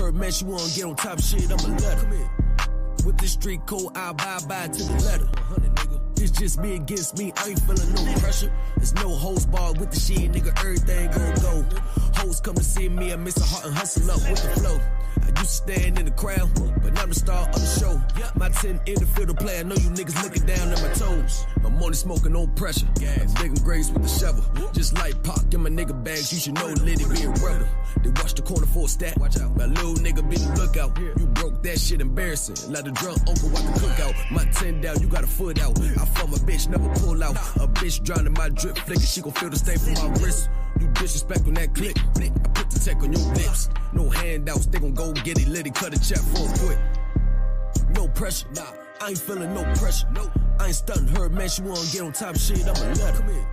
her, man, she wanna get on top shit, I'ma let her. With this street code, I abide to the letter. It's just me against me, I ain't feeling no pressure. There's no hoes bar with the shit, nigga, everything gon' go. Hoes come to see me, I miss a heart and hustle up with the flow. I used to stand in the crowd, but now I'm the star of the show. My 10 in the field of play, I know you niggas looking down at my toes. I'm only smoking, no pressure. I'm digging graves with the shovel. Just like Pac in my nigga bags, you should know Liddy be a rebel. They watch the corner for a stat. Watch out. My little nigga be the lookout. You broke that shit embarrassing. Like the drunk uncle watch the cookout. My 10 down, you got a foot out. I fuck my bitch, never pull out. A bitch drowning my drip flicker, she gon' feel the stain from my wrist. You disrespect on that click. I put the tech on your lips. No handouts, they gon' go get it lit, cut a check for a quick. No pressure, nah, I ain't feeling no pressure. No, I ain't stunting her, man, she wanna get on top shit, I'ma let her.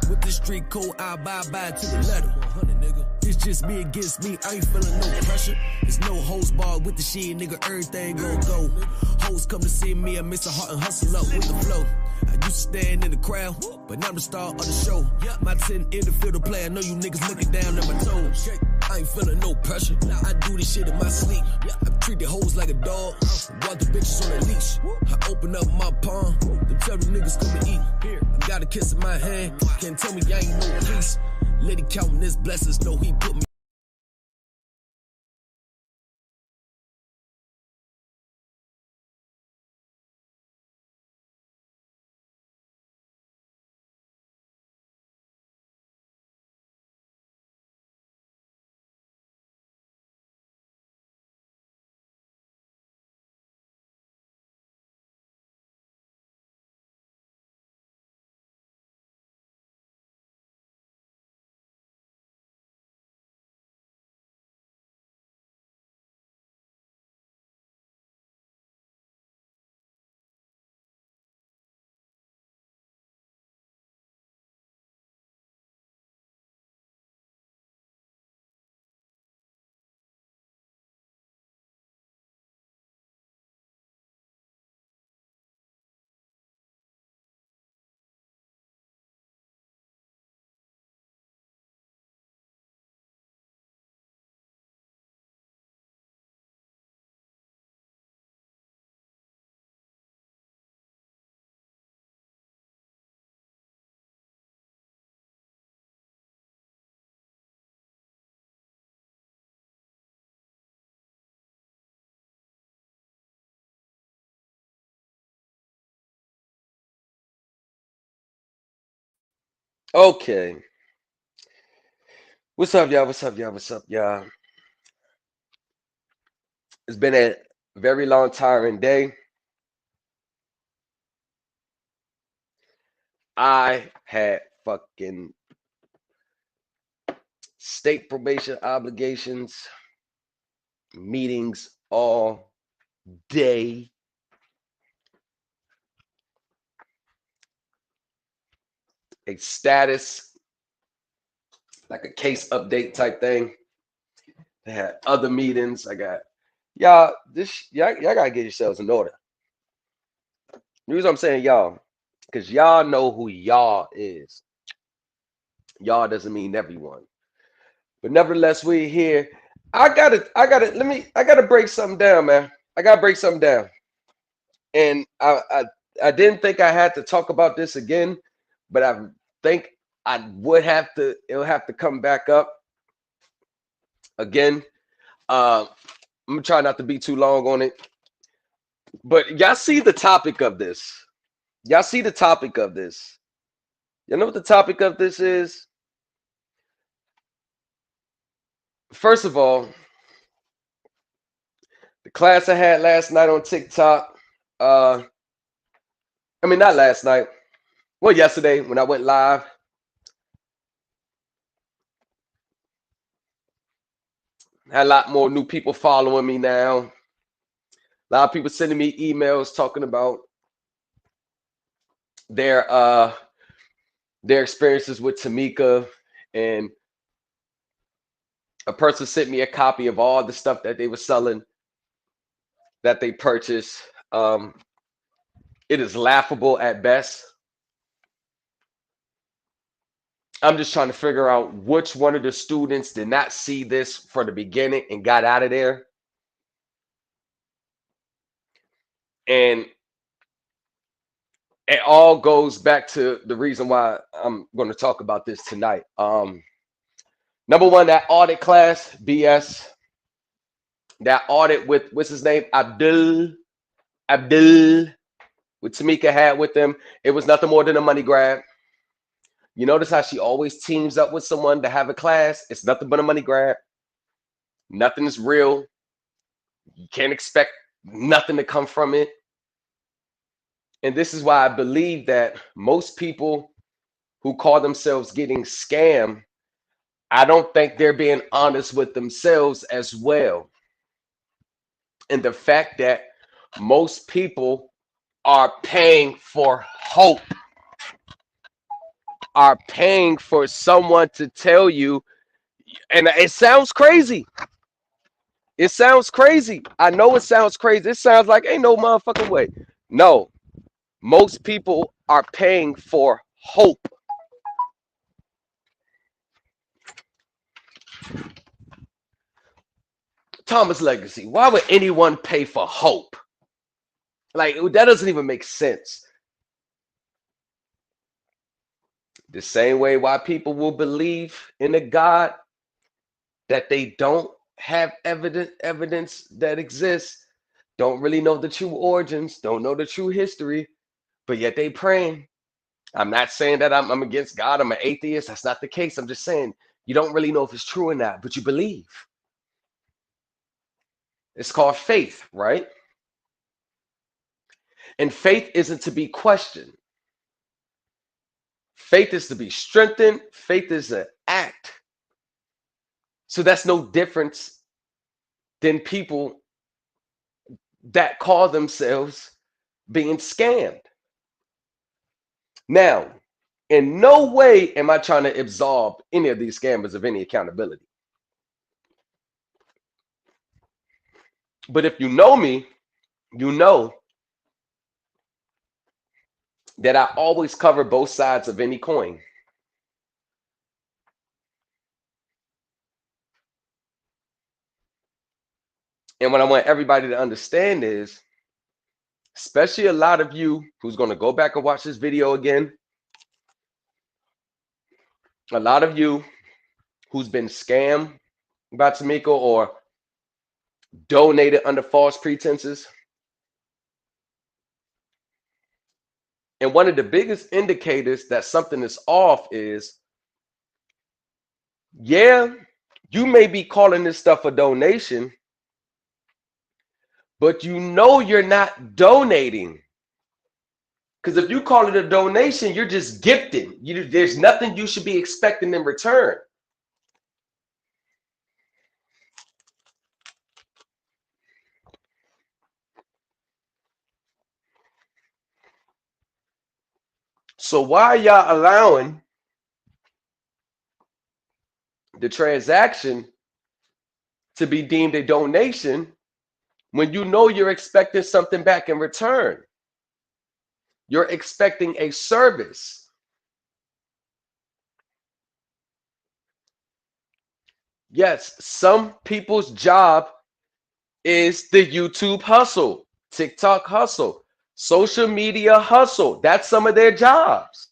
With this street code, I abide to the letter. 100, nigga. It's just me against me, I ain't feeling no pressure. There's no hoes bar with the shit, nigga, everything gon' go. Hoes come to see me, I miss a heart and hustle up with the flow. I used to stand in the crowd, but now I'm the star of the show. My 10 in the field of play, I know you niggas looking down at my toes. I ain't feeling no pressure, I do this shit in my sleep. I treat the hoes like a dog, while the bitches on a leash. I open up my palm, them tell the niggas come and eat. I got a kiss in my hand, can't tell me I ain't no peace. Let it counting his blessings, know he put me. Okay. What's up, y'all? What's up, y'all? What's up, y'all? It's been a very long, tiring day. I had fucking state probation obligations, meetings all day. A status, like a case update type thing. They had other meetings. I got y'all. Y'all gotta get yourselves in order. The reason I'm saying y'all, because y'all know who y'all is. Y'all doesn't mean everyone, but nevertheless, we're here. I gotta break something down, man. I gotta break something down, and I didn't think I had to talk about this again, but I think I would have to. It'll have to come back up again. I'm gonna try not to be too long on it, but y'all see the topic of this. Y'all see the topic of this. You know what the topic of this is? First of all, the class I had last night on TikTok. I mean, not last night. Well, yesterday when I went live. Had a lot more new people following me now. A lot of people sending me emails talking about their experiences with Tamika, and a person sent me a copy of all the stuff that they were selling that they purchased. It is laughable at best. I'm just trying to figure out which one of the students did not see this from the beginning and got out of there. And it all goes back to the reason why I'm going to talk about this tonight. Number one, that audit class, BS. That audit with, what's his name? Abdul, what Tamika had with them. It was nothing more than a money grab. You notice how she always teams up with someone to have a class? It's nothing but a money grab. Nothing's real. You can't expect nothing to come from it. And this is why I believe that most people who call themselves getting scammed, I don't think they're being honest with themselves as well. And the fact that most people are paying for hope, are paying for someone to tell you, and it sounds crazy. It sounds crazy. I know it sounds crazy. It sounds like ain't no motherfucking way. No, most people are paying for hope. Thomas Legacy, why would anyone pay for hope? Like, that doesn't even make sense. The same way why people will believe in a God that they don't have evidence that exists, don't really know the true origins, don't know the true history, but yet they praying. I'm not saying that I'm against God, I'm an atheist. That's not the case. I'm just saying you don't really know if it's true or not, but you believe. It's called faith, right? And faith isn't to be questioned. Faith is to be strengthened. Faith is an act. So that's no difference than people that call themselves being scammed. Now, in no way am I trying to absolve any of these scammers of any accountability. But if you know me, you know that I always cover both sides of any coin. And what I want everybody to understand is, especially a lot of you who's going to go back and watch this video again, a lot of you who's been scammed by Tamika or donated under false pretenses. And one of the biggest indicators that something is off is, yeah, you may be calling this stuff a donation, but you know you're not donating. Because if you call it a donation, you're just gifting. There's nothing you should be expecting in return. So why are y'all allowing the transaction to be deemed a donation when you know you're expecting something back in return? You're expecting a service. Yes, some people's job is the YouTube hustle, TikTok hustle, social media hustle. That's some of their jobs.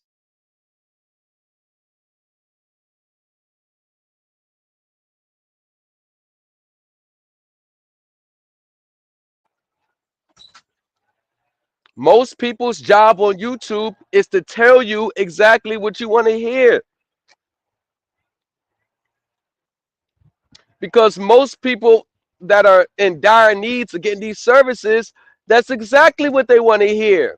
Most people's job on YouTube is to tell you exactly what you want to hear. Because most people that are in dire needs of getting these services, that's exactly what they want to hear.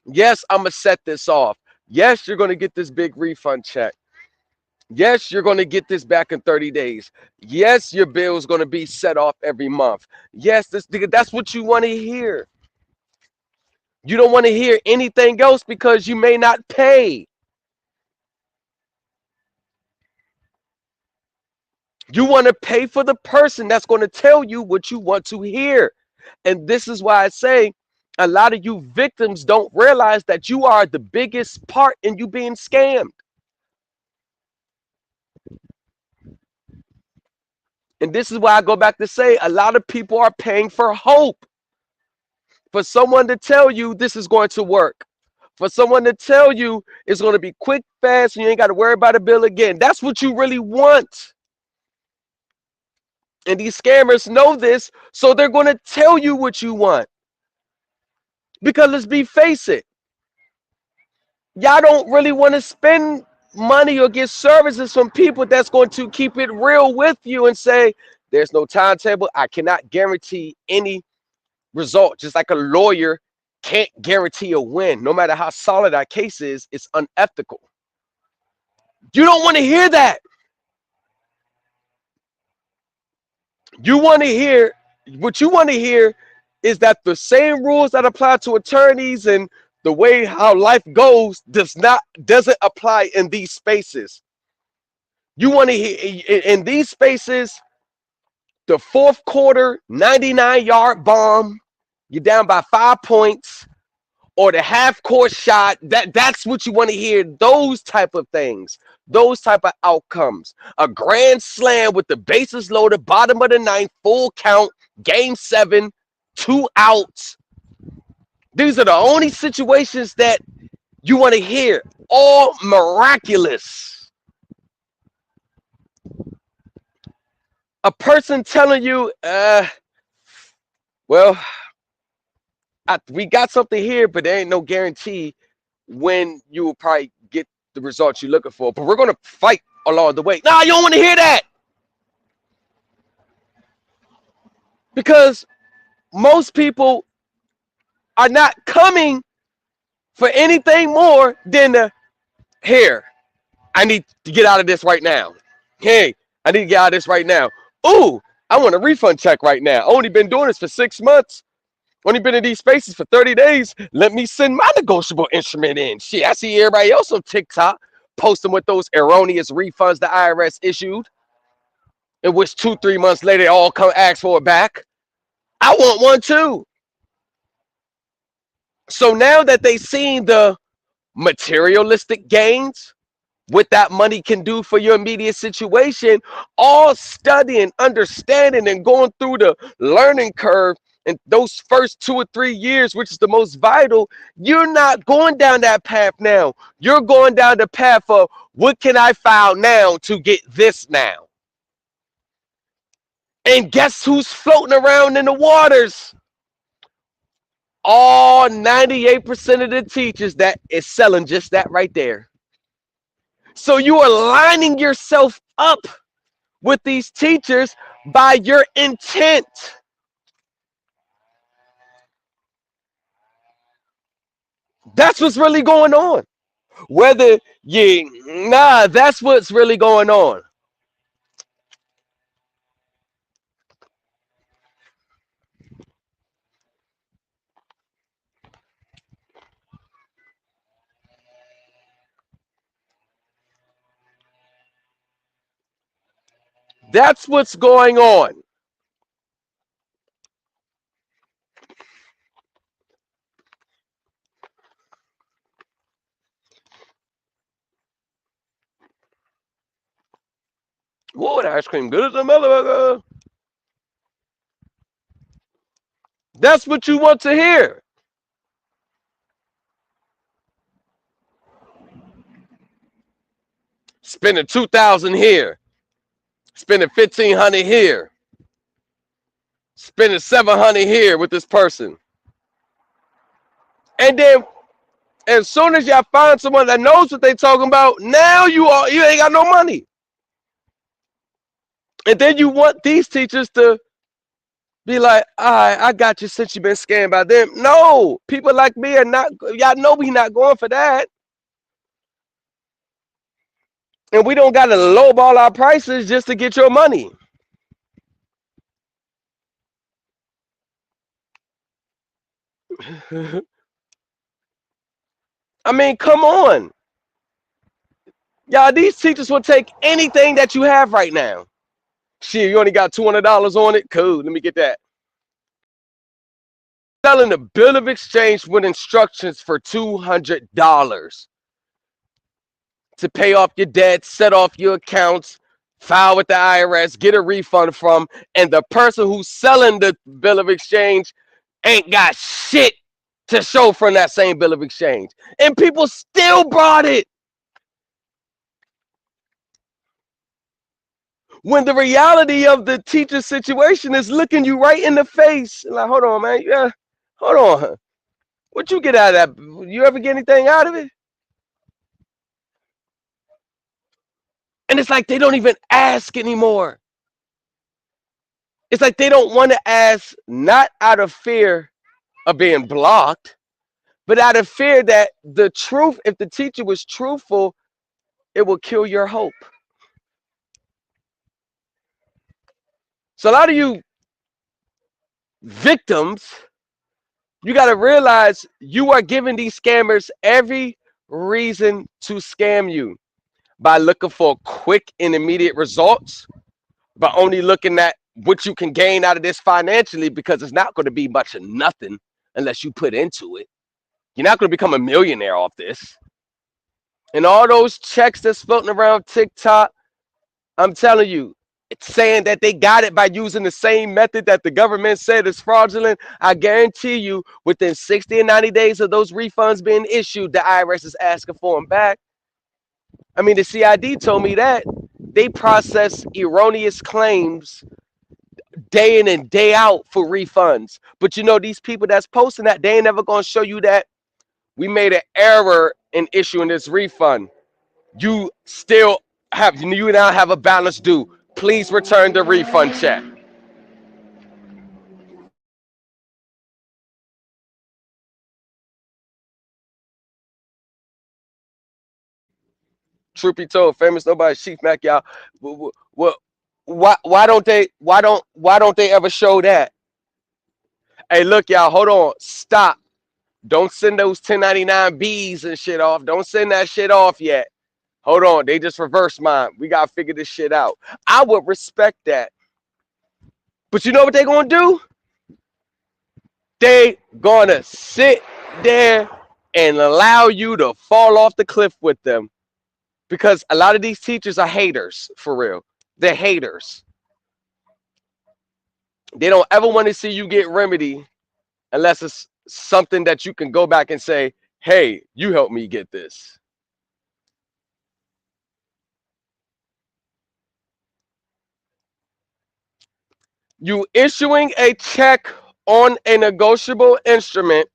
Yes, I'm going to set this off. Yes, you're going to get this big refund check. Yes, you're going to get this back in 30 days. Yes, your bill is going to be set off every month. Yes, that's what you want to hear. You don't want to hear anything else because you may not pay. You want to pay for the person that's going to tell you what you want to hear. And this is why I say a lot of you victims don't realize that you are the biggest part in you being scammed. And this is why I go back to say a lot of people are paying for hope. For someone to tell you this is going to work. For someone to tell you it's going to be quick, fast, and you ain't got to worry about a bill again. That's what you really want. And these scammers know this, so they're going to tell you what you want. Because face it, y'all don't really want to spend money or get services from people that's going to keep it real with you and say, there's no timetable. I cannot guarantee any result. Just like a lawyer can't guarantee a win. No matter how solid our case is, it's unethical. You don't want to hear that. You want to hear, what you want to hear is that the same rules that apply to attorneys and the way how life goes doesn't apply in these spaces. You want to hear in these spaces, the fourth quarter 99-yard bomb, you're down by 5 points, or the half-court shot. That's what you want to hear. Those type of things, those type of outcomes. A grand slam with the bases loaded, bottom of the ninth, full count, game 7, 2 outs. These are the only situations that you want to hear. All miraculous. A person telling you, well, we got something here, but there ain't no guarantee when you will probably get the results you're looking for. But we're going to fight along the way. Nah, you don't want to hear that. Because most people are not coming for anything more than here, I need to get out of this right now. Hey, I need to get out of this right now. Ooh, I want a refund check right now. Only been doing this for 6 months. Only been in these spaces for 30 days. Let me send my negotiable instrument in. Shit, I see everybody else on TikTok posting with those erroneous refunds the IRS issued, in which 2-3 months later they all come ask for it back. I want one too. So now that they've seen the materialistic gains, what that money can do for your immediate situation, all studying, understanding, and going through the learning curve in those first 2 or 3 years, which is the most vital, you're not going down that path now. You're going down the path of, what can I file now to get this now? And guess who's floating around in the waters? All 98% of the teachers that is selling just that right there. So you are lining yourself up with these teachers by your intent. That's what's really going on. That's what's really going on. That's what's going on. Whoa, the ice cream good as a motherfucker. That's what you want to hear. Spending $2,000 here, spending $1,500 here, spending $700 here with this person, and then as soon as y'all find someone that knows what they talking about, now you ain't got no money. And then you want these teachers to be like, all right, I got you since you've been scammed by them. No, people like me are not, y'all know we not going for that. And we don't got to lowball our prices just to get your money. I mean, come on. Y'all, these teachers will take anything that you have right now. Shit, you only got $200 on it? Cool, let me get that. Selling a bill of exchange with instructions for $200 to pay off your debt, set off your accounts, file with the IRS, get a refund from, and the person who's selling the bill of exchange ain't got shit to show from that same bill of exchange. And people still brought it. When the reality of the teacher situation is looking you right in the face. Like, hold on, man. Yeah, hold on. What you get out of that? You ever get anything out of it? And it's like they don't even ask anymore. It's like they don't want to ask, not out of fear of being blocked, but out of fear that the truth, if the teacher was truthful, it will kill your hope. So a lot of you victims, you got to realize you are giving these scammers every reason to scam you by looking for quick and immediate results, by only looking at what you can gain out of this financially, because it's not going to be much of nothing unless you put into it. You're not going to become a millionaire off this. And all those checks that's floating around TikTok, I'm telling you, it's saying that they got it by using the same method that the government said is fraudulent. I guarantee you, within 60 and 90 days of those refunds being issued, the IRS is asking for them back. I mean, the CID told me that they process erroneous claims day in and day out for refunds. But you know, these people that's posting that, they ain't never going to show you that we made an error in issuing this refund. You now have a balance due. Please return the refund check. Truth be told, famous nobody, Chief Mac, y'all. Well, why don't they ever show that? Hey, look, y'all, hold on, stop. Don't send those 1099 Bs and shit off. Don't send that shit off yet. Hold on, they just reversed mine. We gotta figure this shit out. I would respect that. But you know what they're gonna do? They gonna sit there and allow you to fall off the cliff with them. Because a lot of these teachers are haters, for real. They're haters. They don't ever want to see you get remedy unless it's something that you can go back and say, hey, you helped me get this. You issuing a check on a negotiable instrument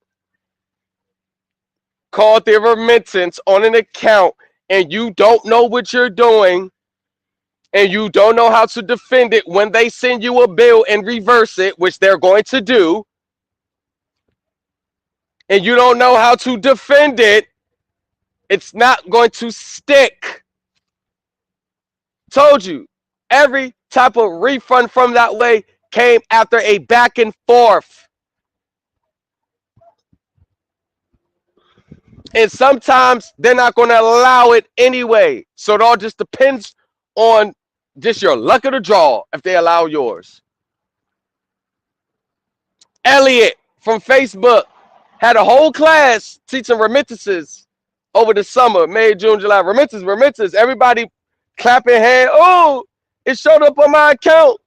called the remittance on an account, and you don't know what you're doing, and you don't know how to defend it when they send you a bill and reverse it, which they're going to do, and you don't know how to defend it, it's not going to stick. Told you, every type of refund from that way came after a back and forth. And sometimes they're not going to allow it anyway. So it all just depends on just your luck of the draw if they allow yours. Elliot from Facebook had a whole class teaching remittances over the summer, May, June, July. Remittances. Everybody clapping hand. Oh, it showed up on my account.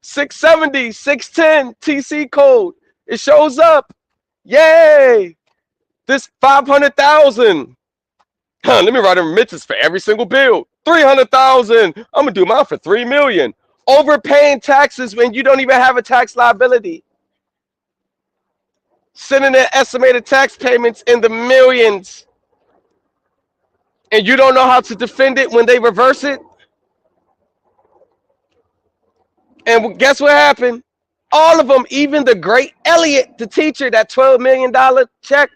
670, 610 TC code. It shows up. Yay. This 500,000. Let me write a remittance for every single bill. 300,000. I'm gonna do mine for 3 million. Overpaying taxes when you don't even have a tax liability. Sending in estimated tax payments in the millions. And you don't know how to defend it when they reverse it. And guess what happened? All of them, even the great Elliot, the teacher, that $12 million check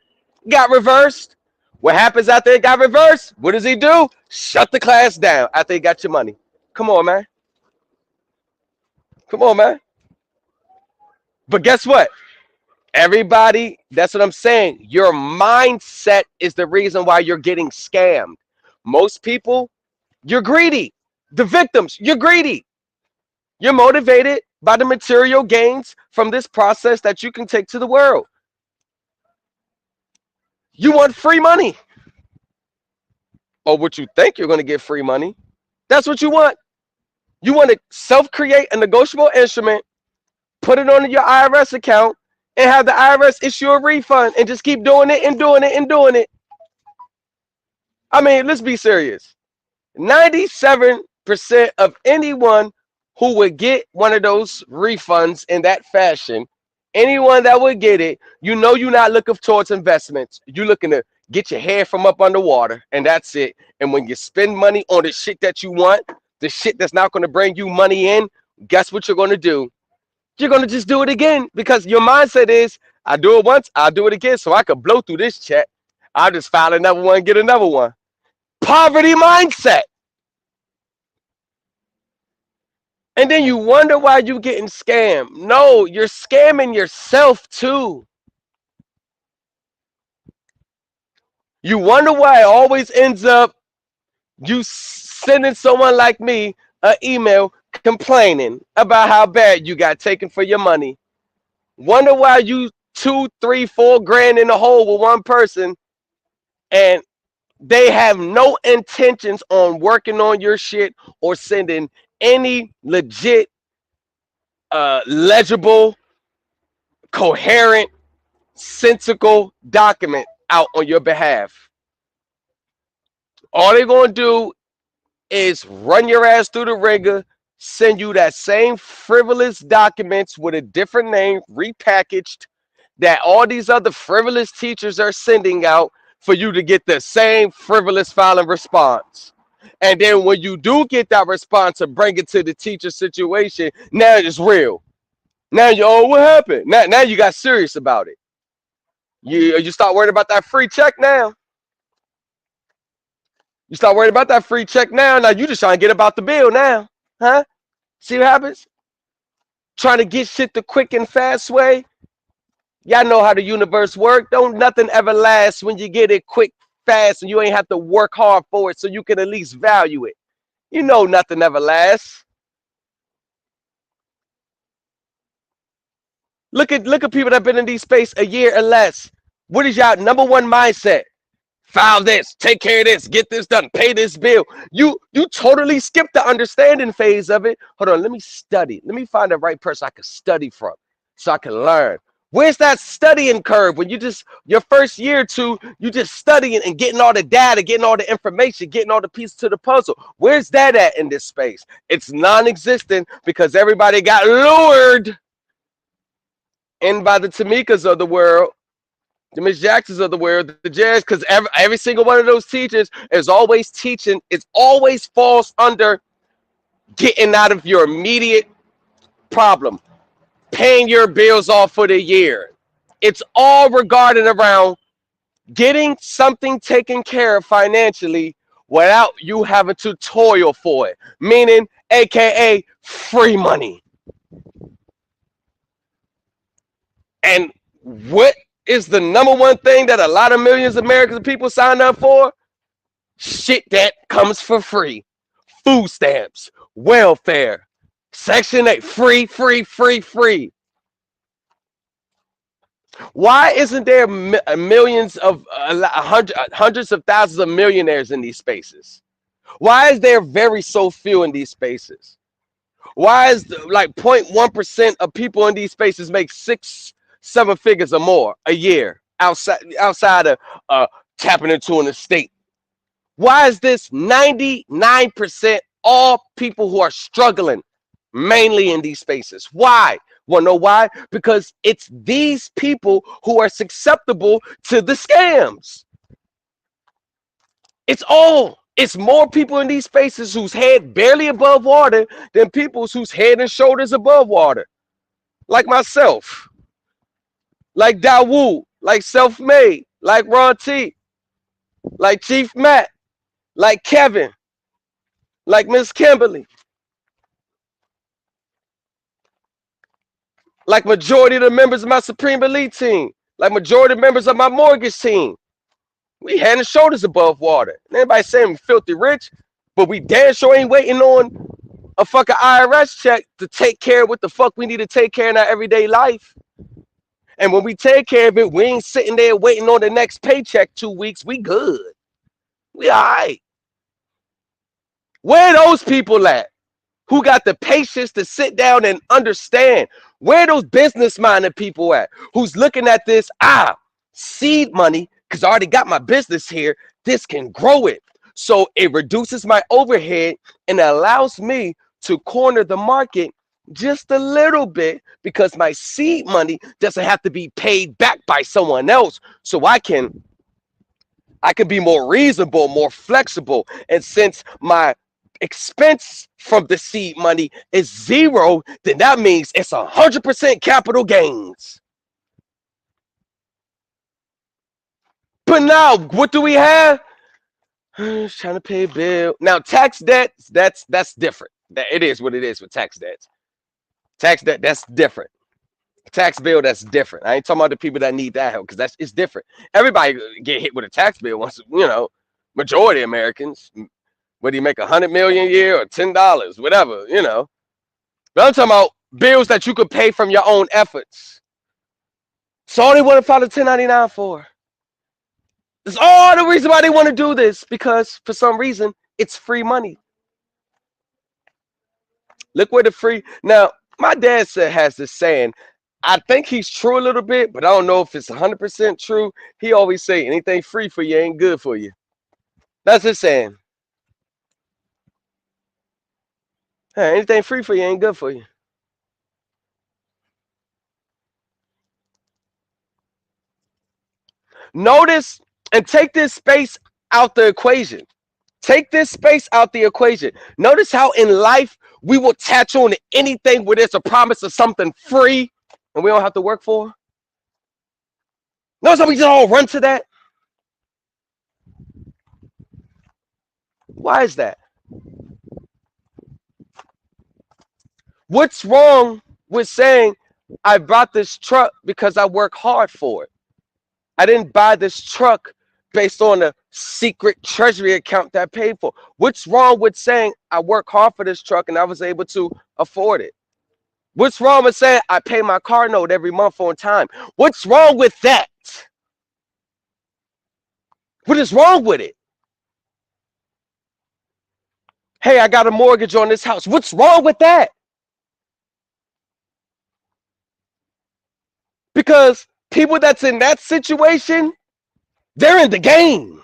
got reversed. What happens after it got reversed? What does he do? Shut the class down after he got your money. Come on, man. Come on, man. But guess what? Everybody, that's what I'm saying. Your mindset is the reason why you're getting scammed. Most people, you're greedy. The victims, you're greedy. You're motivated by the material gains from this process that you can take to the world. You want free money. Or what you think you're going to get free money. That's what you want. You want to self-create a negotiable instrument, put it on your IRS account, and have the IRS issue a refund and just keep doing it and doing it and doing it. I mean, let's be serious. 97% of anyone who would get one of those refunds in that fashion, anyone that would get it, you know you're not looking towards investments. You're looking to get your hair from up underwater, and that's it. And when you spend money on the shit that you want, the shit that's not going to bring you money in, guess what you're going to do? You're going to just do it again because your mindset is, I do it once, I'll do it again so I could blow through this check. I'll just file another one, get another one. Poverty mindset. And then you wonder why you're getting scammed. No, you're scamming yourself too. You wonder why it always ends up you sending someone like me an email complaining about how bad you got taken for your money. Wonder why you 2, 3, 4 grand in the hole with one person and they have no intentions on working on your shit or sending any legit, legible, coherent, sensical document out on your behalf. All they're going to do is run your ass through the ringer, send you that same frivolous documents with a different name, repackaged, that all these other frivolous teachers are sending out for you to get the same frivolous filing response. And then when you do get that response and bring it to the teacher situation, now it's real. Now you, oh, what happened? Now you got serious about it. You start worrying about that free check now. You start worrying about that free check now. Now you just trying to get about the bill now. Huh? See what happens? Trying to get shit the quick and fast way. Y'all know how the universe works. Don't nothing ever last when you get it quick, fast, and you ain't have to work hard for it so you can at least value it. You know nothing ever lasts. Look at people that have been in these space a year or less. What is y'all number one mindset? File this, take care of this, get this done, pay this bill. You totally skipped the understanding phase of it. Hold on, let me study. Let me find the right person I can study from so I can learn. Where's that studying curve when you just, your first year or two, you just studying and getting all the data, getting all the information, getting all the pieces to the puzzle. Where's that at in this space? It's non-existent because everybody got lured in by the Tamikas of the world, the Miss Jacksons of the world, the Jazz, because every single one of those teachers is always teaching. It always falls under getting out of your immediate problem, paying your bills off for the year. It's all regarding around getting something taken care of financially without you having to toil for it, meaning AKA free money. And what is the number one thing that a lot of millions of American people sign up for? Shit that comes for free. Food stamps, welfare, Section 8, free, free, free, free. Why isn't there millions of, hundreds of thousands of millionaires in these spaces? Why is there very so few in these spaces? Why is like 0.1% of people in these spaces make 6-7 figures or more a year outside of tapping into an estate? Why is this 99% all people who are struggling mainly in these spaces? Why? Want to know why? Because it's these people who are susceptible to the scams. It's more people in these spaces whose head barely above water than people whose head and shoulders above water. Like myself, like Dawood, like Self-Made, like Ron T, like Chief Matt, like Kevin, like Miss Kimberly, like majority of the members of my Supreme Elite team, like majority of members of my mortgage team. We head and shoulders above water. And everybody saying we filthy rich, but we damn sure ain't waiting on a fucking IRS check to take care of what the fuck we need to take care of in our everyday life. And when we take care of it, we ain't sitting there waiting on the next paycheck 2 weeks. We good. We all right. Where are those people at? who got the patience to sit down and understand where those business-minded people at, who's looking at this, seed money, because I already got my business here, this can grow it. So it reduces my overhead and allows me to corner the market just a little bit because my seed money doesn't have to be paid back by someone else. So I can be more reasonable, more flexible. And since my expense from the seed money is zero, then that means it's 100% capital gains. But now, what do we have? Trying to pay a bill. Now, tax debt, that's different. It is what it is with tax debts. Tax debt, that's different. Tax bill, that's different. I ain't talking about the people that need that help because it's different. Everybody get hit with a tax bill once, majority of Americans, whether you make $100 million a year or $10, whatever, But I'm talking about bills that you could pay from your own efforts. So all they want to file a 1099 for. That's all the reason why they want to do this, because for some reason it's free money. Look where the free. Now, my dad has this saying. I think he's true a little bit, but I don't know if it's 100% true. He always say anything free for you ain't good for you. That's his saying. Hey, anything free for you ain't good for you. Notice and take this space out the equation. Take this space out the equation. Notice how in life we will attach on to anything where there's a promise of something free and we don't have to work for. Notice how we just all run to that. Why is that? What's wrong with saying I bought this truck because I work hard for it? I didn't buy this truck based on a secret treasury account that I paid for. What's wrong with saying I work hard for this truck and I was able to afford it? What's wrong with saying I pay my car note every month on time? What's wrong with that? What is wrong with it? Hey, I got a mortgage on this house. What's wrong with that? Because people that's in that situation, they're in the game.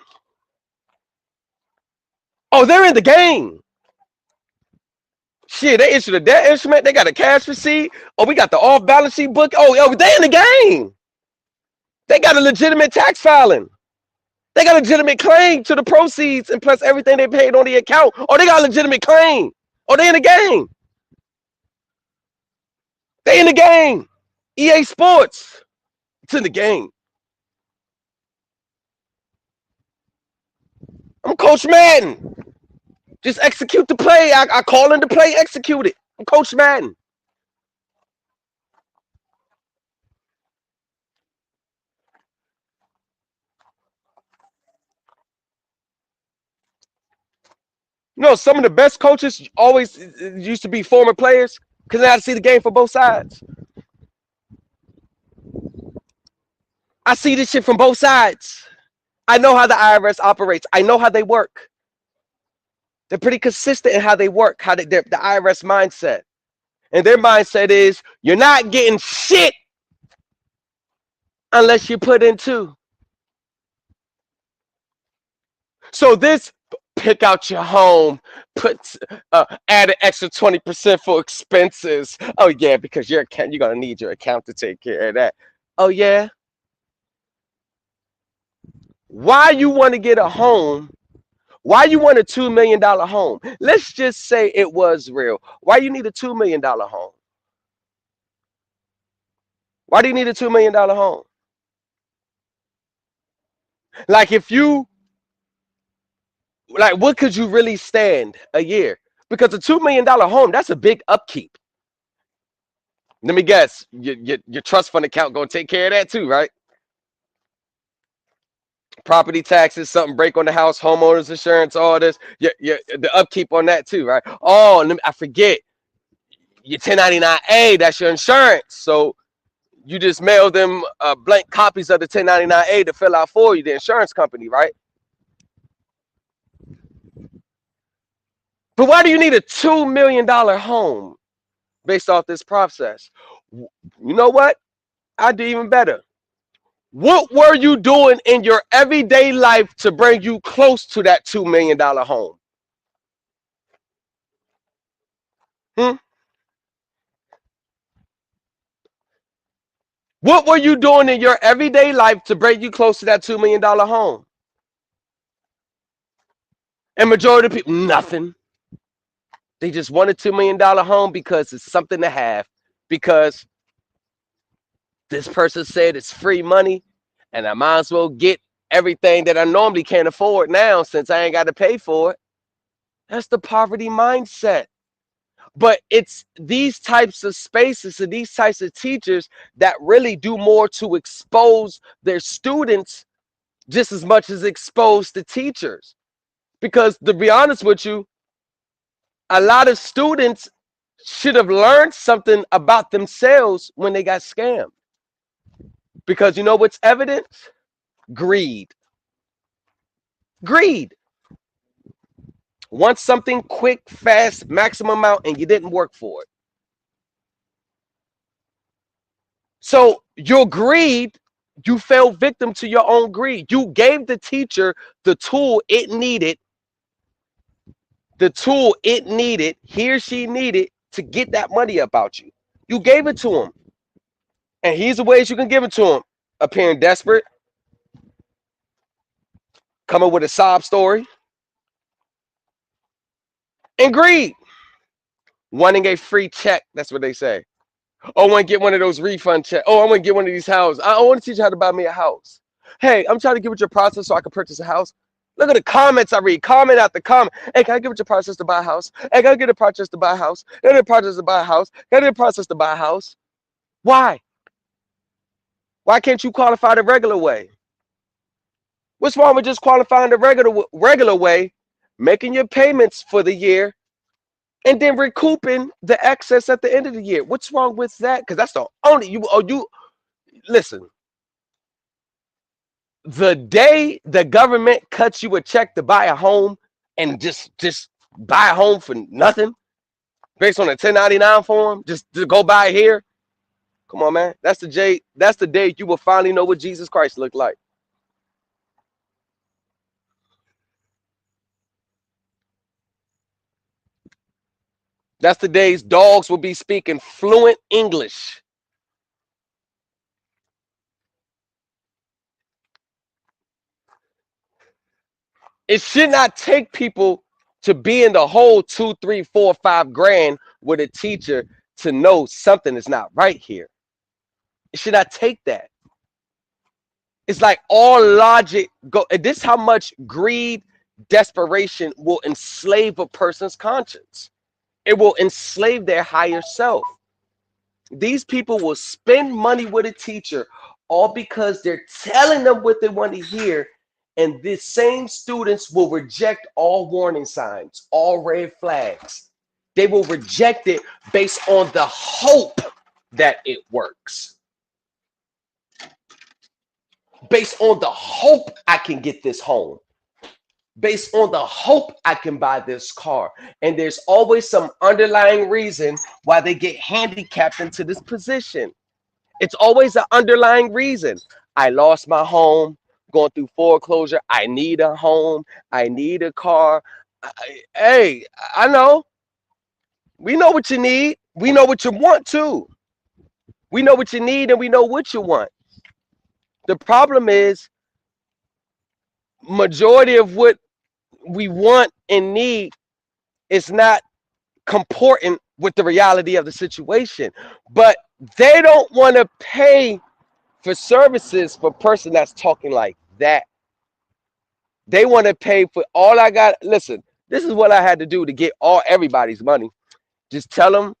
Oh, they're in the game. Shit, they issued a debt instrument. They got a cash receipt. Oh, we got the off-balance sheet book. Oh, they in the game. They got a legitimate tax filing. They got a legitimate claim to the proceeds and plus everything they paid on the account. Oh, they got a legitimate claim. Oh, they in the game. They in the game. EA Sports. It's in the game. I'm Coach Madden. Just execute the play. I call in the play, execute it. I'm Coach Madden. Some of the best coaches always used to be former players because they had to see the game for both sides. I see this shit from both sides. I know how the IRS operates. I know how they work. They're pretty consistent in how they work, the IRS mindset. And their mindset is you're not getting shit unless you put in two. So this pick out your home, add an extra 20% for expenses. Oh yeah, because you're gonna need your account to take care of that. Oh yeah. Why you want to get a home? Why you want a $2 million home? Let's just say it was real. Why you need a $2 million home? Why do you need a $2 million home? Like what could you really stand a year? Because a $2 million home, that's a big upkeep. Let me guess, your trust fund account gonna take care of that too, right? Property taxes, something break on the house, homeowners insurance, all this, the upkeep on that too, right? Oh, I forget, your 1099A, that's your insurance. So you just mail them blank copies of the 1099A to fill out for you, the insurance company, right? But why do you need a $2 million home based off this process? You know what? I do even better. What were you doing in your everyday life to bring you close to that $2 million home? Hmm? What were you doing in your everyday life to bring you close to that $2 million home? And majority of people, nothing. They just want a $2 million home because it's something to have. Because this person said it's free money and I might as well get everything that I normally can't afford now since I ain't got to pay for it. That's the poverty mindset. But it's these types of spaces and these types of teachers that really do more to expose their students just as much as expose the teachers. Because to be honest with you, a lot of students should have learned something about themselves when they got scammed. Because you know what's evident? Greed. Greed. Want something quick, fast, maximum amount, and you didn't work for it. So your greed, you fell victim to your own greed. You gave the teacher the tool it needed, he or she needed to get that money about you. You gave it to him. And here's the ways you can give it to him. Appearing desperate, coming with a sob story, and greed. Wanting a free check. That's what they say. Oh, I want to get one of those refund checks. Oh, I want to get one of these houses. I want to teach you how to buy me a house. Hey, I'm trying to get with your process so I can purchase a house. Look at the comments I read. Comment after comment. Hey, can I get with your process to buy a house? Hey, can I get a process to buy a house? Can I get a process to buy a house? Can I get a process to buy a house? Why? Why can't you qualify the regular way? What's wrong with just qualifying the regular way, making your payments for the year, and then recouping the excess at the end of the year? What's wrong with that? Because that's the only you listen. The day the government cuts you a check to buy a home and just buy a home for nothing based on a 1099 form, just to go buy here. Come on, man. That's the day you will finally know what Jesus Christ looked like. That's the days dogs will be speaking fluent English. It should not take people to be in the whole 2, 3, 4, 5 grand with a teacher to know something is not right here. It should not take that. It's like all logic go. And this is how much greed, desperation will enslave a person's conscience. It will enslave their higher self. These people will spend money with a teacher all because they're telling them what they want to hear. And these same students will reject all warning signs, all red flags. They will reject it based on the hope that it works. Based on the hope I can get this home. Based on the hope I can buy this car. And there's always some underlying reason why they get handicapped into this position. It's always an underlying reason. I lost my home, going through foreclosure. I need a home. I need a car. Hey, I know. We know what you need. We know what you want too. We know what you need and we know what you want. The problem is majority of what we want and need is not comporting with the reality of the situation. But they don't want to pay for services for a person that's talking like that. They want to pay for all I got. Listen, this is what I had to do to get everybody's money. Just tell them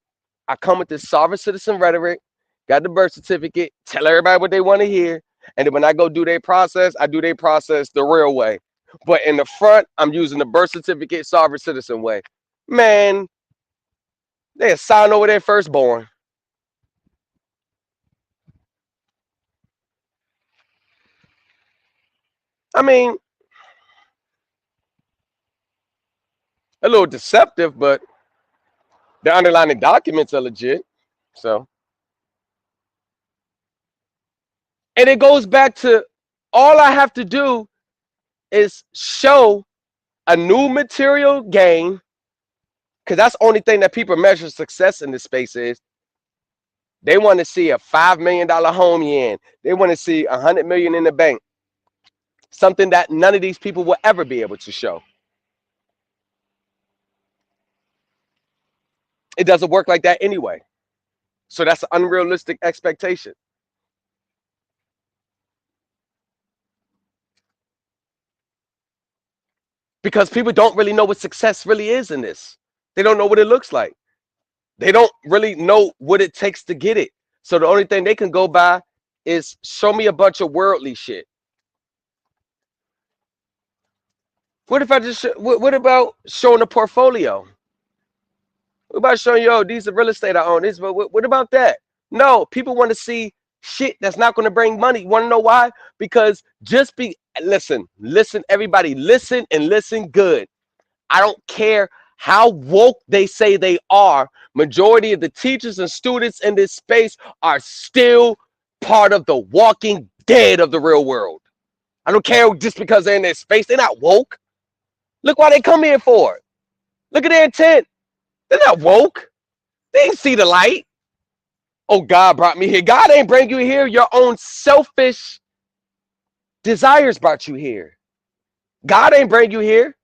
I come with this sovereign citizen rhetoric, got the birth certificate, tell everybody what they want to hear. And then when I go do their process, I do their process the real way. But in the front, I'm using the birth certificate sovereign citizen way. Man, they sign over their firstborn. I mean, little deceptive, but the underlying documents are legit. So, and it goes back to all I have to do is show a new material gain, because that's the only thing that people measure success in this space is. They want to see a $5 million home yen. They want to see 100 million in the bank. Something that none of these people will ever be able to show. It doesn't work like that anyway. So that's an unrealistic expectation. Because people don't really know what success really is in this. They don't know what it looks like. They don't really know what it takes to get it. So the only thing they can go by is show me a bunch of worldly shit. What if I just, what about showing a portfolio? What about showing, yo, these are real estate I own? This, but what about that? No, people want to see shit that's not going to bring money. You want to know why? Because listen, everybody, listen and listen good. I don't care how woke they say they are. Majority of the teachers and students in this space are still part of the walking dead of the real world. I don't care just because they're in this space. They're not woke. Look why they come here for. Look at their intent. They're not woke. They didn't see the light. Oh, God brought me here. God ain't bring you here. Your own selfish desires brought you here. God ain't bring you here.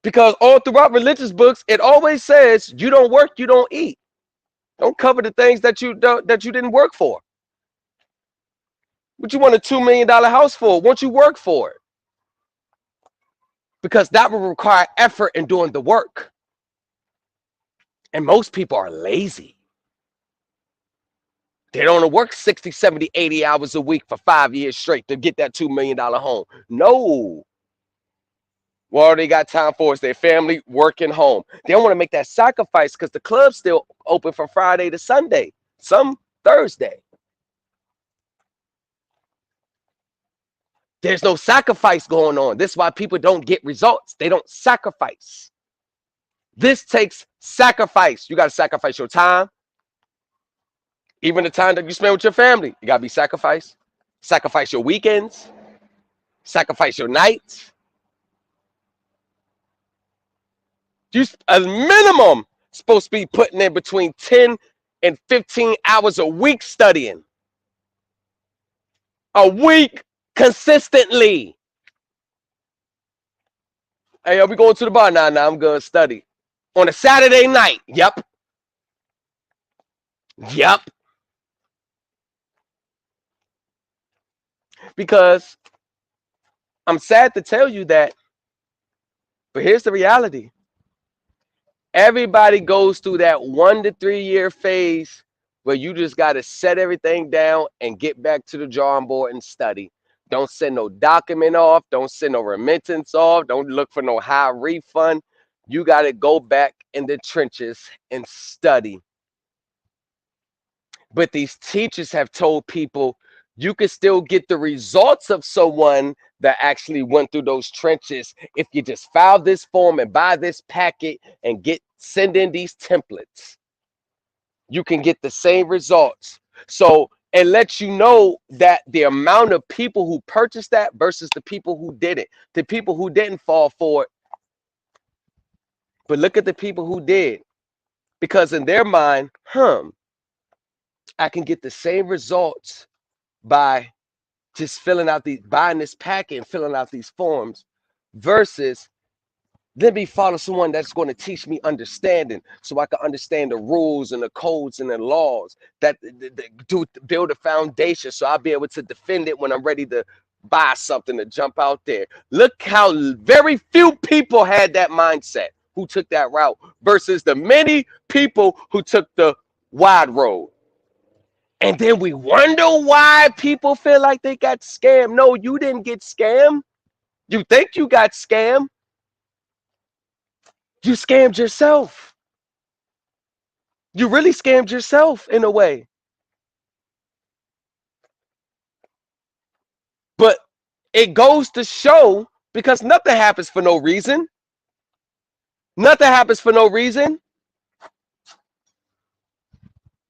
Because all throughout religious books, it always says you don't work, you don't eat. Don't cover the things that you didn't work for. What you want a $2 million house for? Once you work for it. Because that will require effort in doing the work. And most people are lazy. They don't want to work 60, 70, 80 hours a week for 5 years straight to get that $2 million home. No. Well, all they got time for is their family, working home. They don't want to make that sacrifice because the club's still open from Friday to Sunday, some Thursday. There's no sacrifice going on. This is why people don't get results. They don't sacrifice. This takes sacrifice. You got to sacrifice your time. Even the time that you spend with your family, you got to be sacrificed. Sacrifice your weekends. Sacrifice your nights. You, as minimum, supposed to be putting in between 10 and 15 hours a week studying. A week consistently. Hey, are we going to the bar? Nah, I'm going to study. On a Saturday night. Yep. Because I'm sad to tell you that, but here's the reality. Everybody goes through that 1 to 3 year phase where you just got to set everything down and get back to the drawing board and study. Don't send no document off. Don't send no remittance off. Don't look for no high refund. You got to go back in the trenches and study. But these teachers have told people you can still get the results of someone that actually went through those trenches if you just file this form and buy this packet and send in these templates. You can get the same results. So it lets you know that the amount of people who purchased that versus the people who didn't. The people who didn't fall for it. But look at the people who did. Because in their mind, I can get the same results by just buying this packet and filling out these forms versus let me follow someone that's going to teach me understanding so I can understand the rules and the codes and the laws that do build a foundation so I'll be able to defend it when I'm ready to buy something to jump out there. Look how very few people had that mindset who took that route versus the many people who took the wide road. And then we wonder why people feel like they got scammed. No, you didn't get scammed. You think you got scammed. You scammed yourself. You really scammed yourself in a way. But it goes to show, because nothing happens for no reason. Nothing happens for no reason.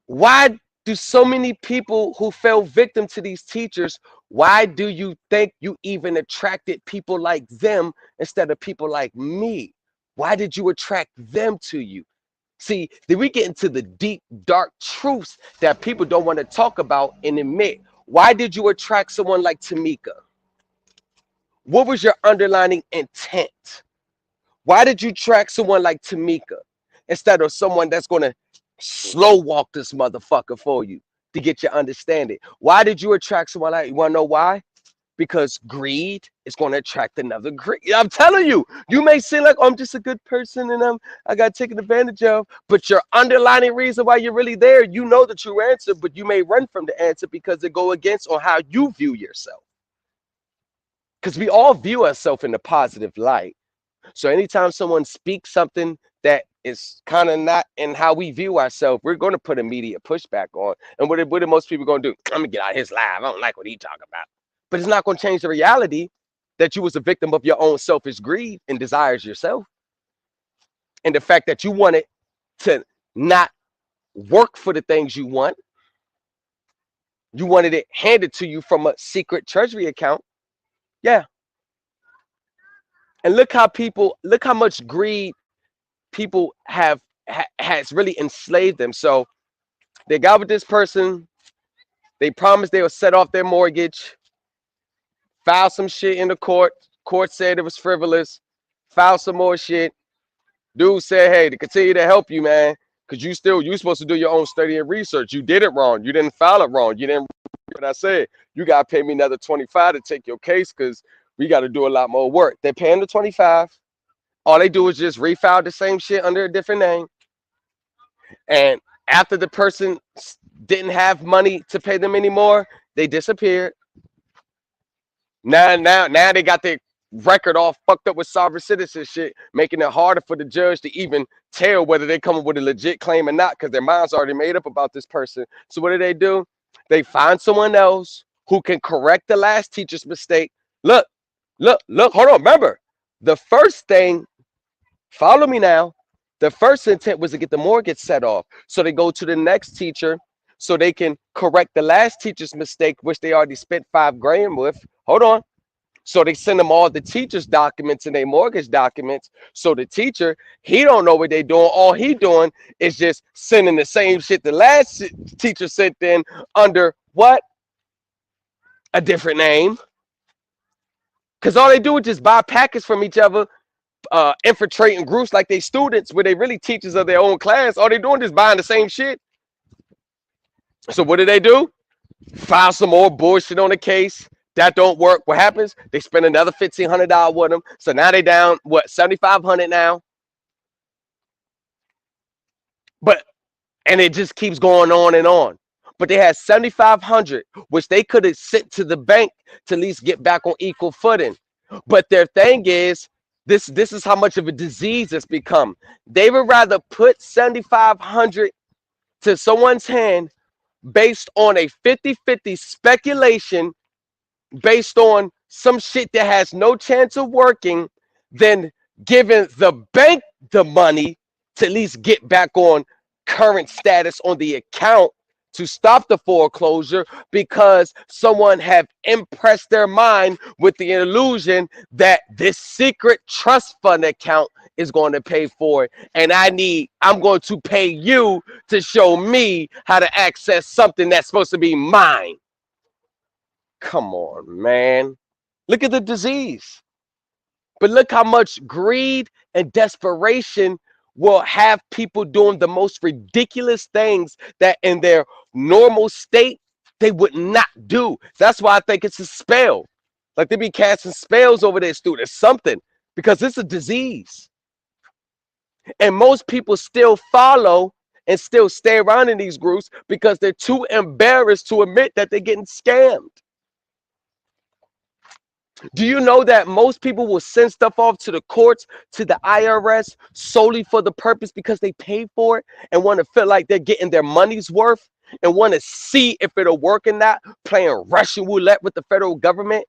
Why do so many people who fell victim to these teachers, why do you think you even attracted people like them instead of people like me? Why did you attract them to you? See, then we get into the deep, dark truths that people don't want to talk about and admit. Why did you attract someone like Tamika? What was your underlying intent? Why did you attract someone like Tamika instead of someone that's going to slow walk this motherfucker for you to get your understanding? Why did you attract someone like, you want to know why? Because greed is going to attract another greed. I'm telling you, you may seem like, oh, I'm just a good person and I got taken advantage of, but your underlying reason why you're really there, you know the true answer, but you may run from the answer because it go against on how you view yourself. Because we all view ourselves in a positive light. So anytime someone speaks something that is kind of not in how we view ourselves, we're going to put immediate pushback on. And what are most people going to do? I'm going to get out of his live. I don't like what he talking about. But it's not going to change the reality that you was a victim of your own selfish greed and desires yourself. And the fact that you wanted to not work for the things you want. You wanted it handed to you from a secret treasury account. Yeah. And look how much greed people has really enslaved them. So they got with this person. They promised they would set off their mortgage, file some shit in the court. Court said it was frivolous. File some more shit. Dude said, hey, to continue to help you, man, because you supposed to do your own study and research. You did it wrong. You didn't file it wrong. You didn't what I said. You got to pay me another 25 to take your case because we got to do a lot more work. They're paying the 25. All they do is just refile the same shit under a different name. And after the person didn't have money to pay them anymore, they disappeared. Now they got their record all fucked up with sovereign citizen shit, making it harder for the judge to even tell whether they come up with a legit claim or not because their mind's already made up about this person. So what do? They find someone else who can correct the last teacher's mistake. Look, hold on. Remember, the first thing, follow me now. The first intent was to get the mortgage set off. So they go to the next teacher so they can correct the last teacher's mistake, which they already spent $5,000 with. Hold on. So they send them all the teacher's documents and their mortgage documents. So the teacher, he don't know what they're doing. All he doing is just sending the same shit the last teacher sent in under what? A different name. Because all they do is just buy packets from each other, infiltrating groups like they students where they really teachers of their own class. All they doing is buying the same shit. So what do? File some more bullshit on the case. That don't work. What happens? They spend another $1,500 with them. So now they down what, $7,500 now. And it just keeps going on and on. But they had $7,500, which they could have sent to the bank to at least get back on equal footing. But their thing is, this is how much of a disease it's become. They would rather put $7,500 to someone's hand based on a 50-50 speculation, based on some shit that has no chance of working, than giving the bank the money to at least get back on current status on the account to stop the foreclosure because someone have impressed their mind with the illusion that this secret trust fund account is going to pay for it. And I'm going to pay you to show me how to access something that's supposed to be mine. Come on, man. Look at the disease. But look how much greed and desperation will have people doing the most ridiculous things that in their normal state they would not do. That's why I think it's a spell. Like they be casting spells over their students, something, because it's a disease. And most people still follow and still stay around in these groups because they're too embarrassed to admit that they're getting scammed. Do you know that most people will send stuff off to the courts, to the IRS, solely for the purpose because they paid for it and want to feel like they're getting their money's worth and want to see if it'll work or not, playing Russian roulette with the federal government?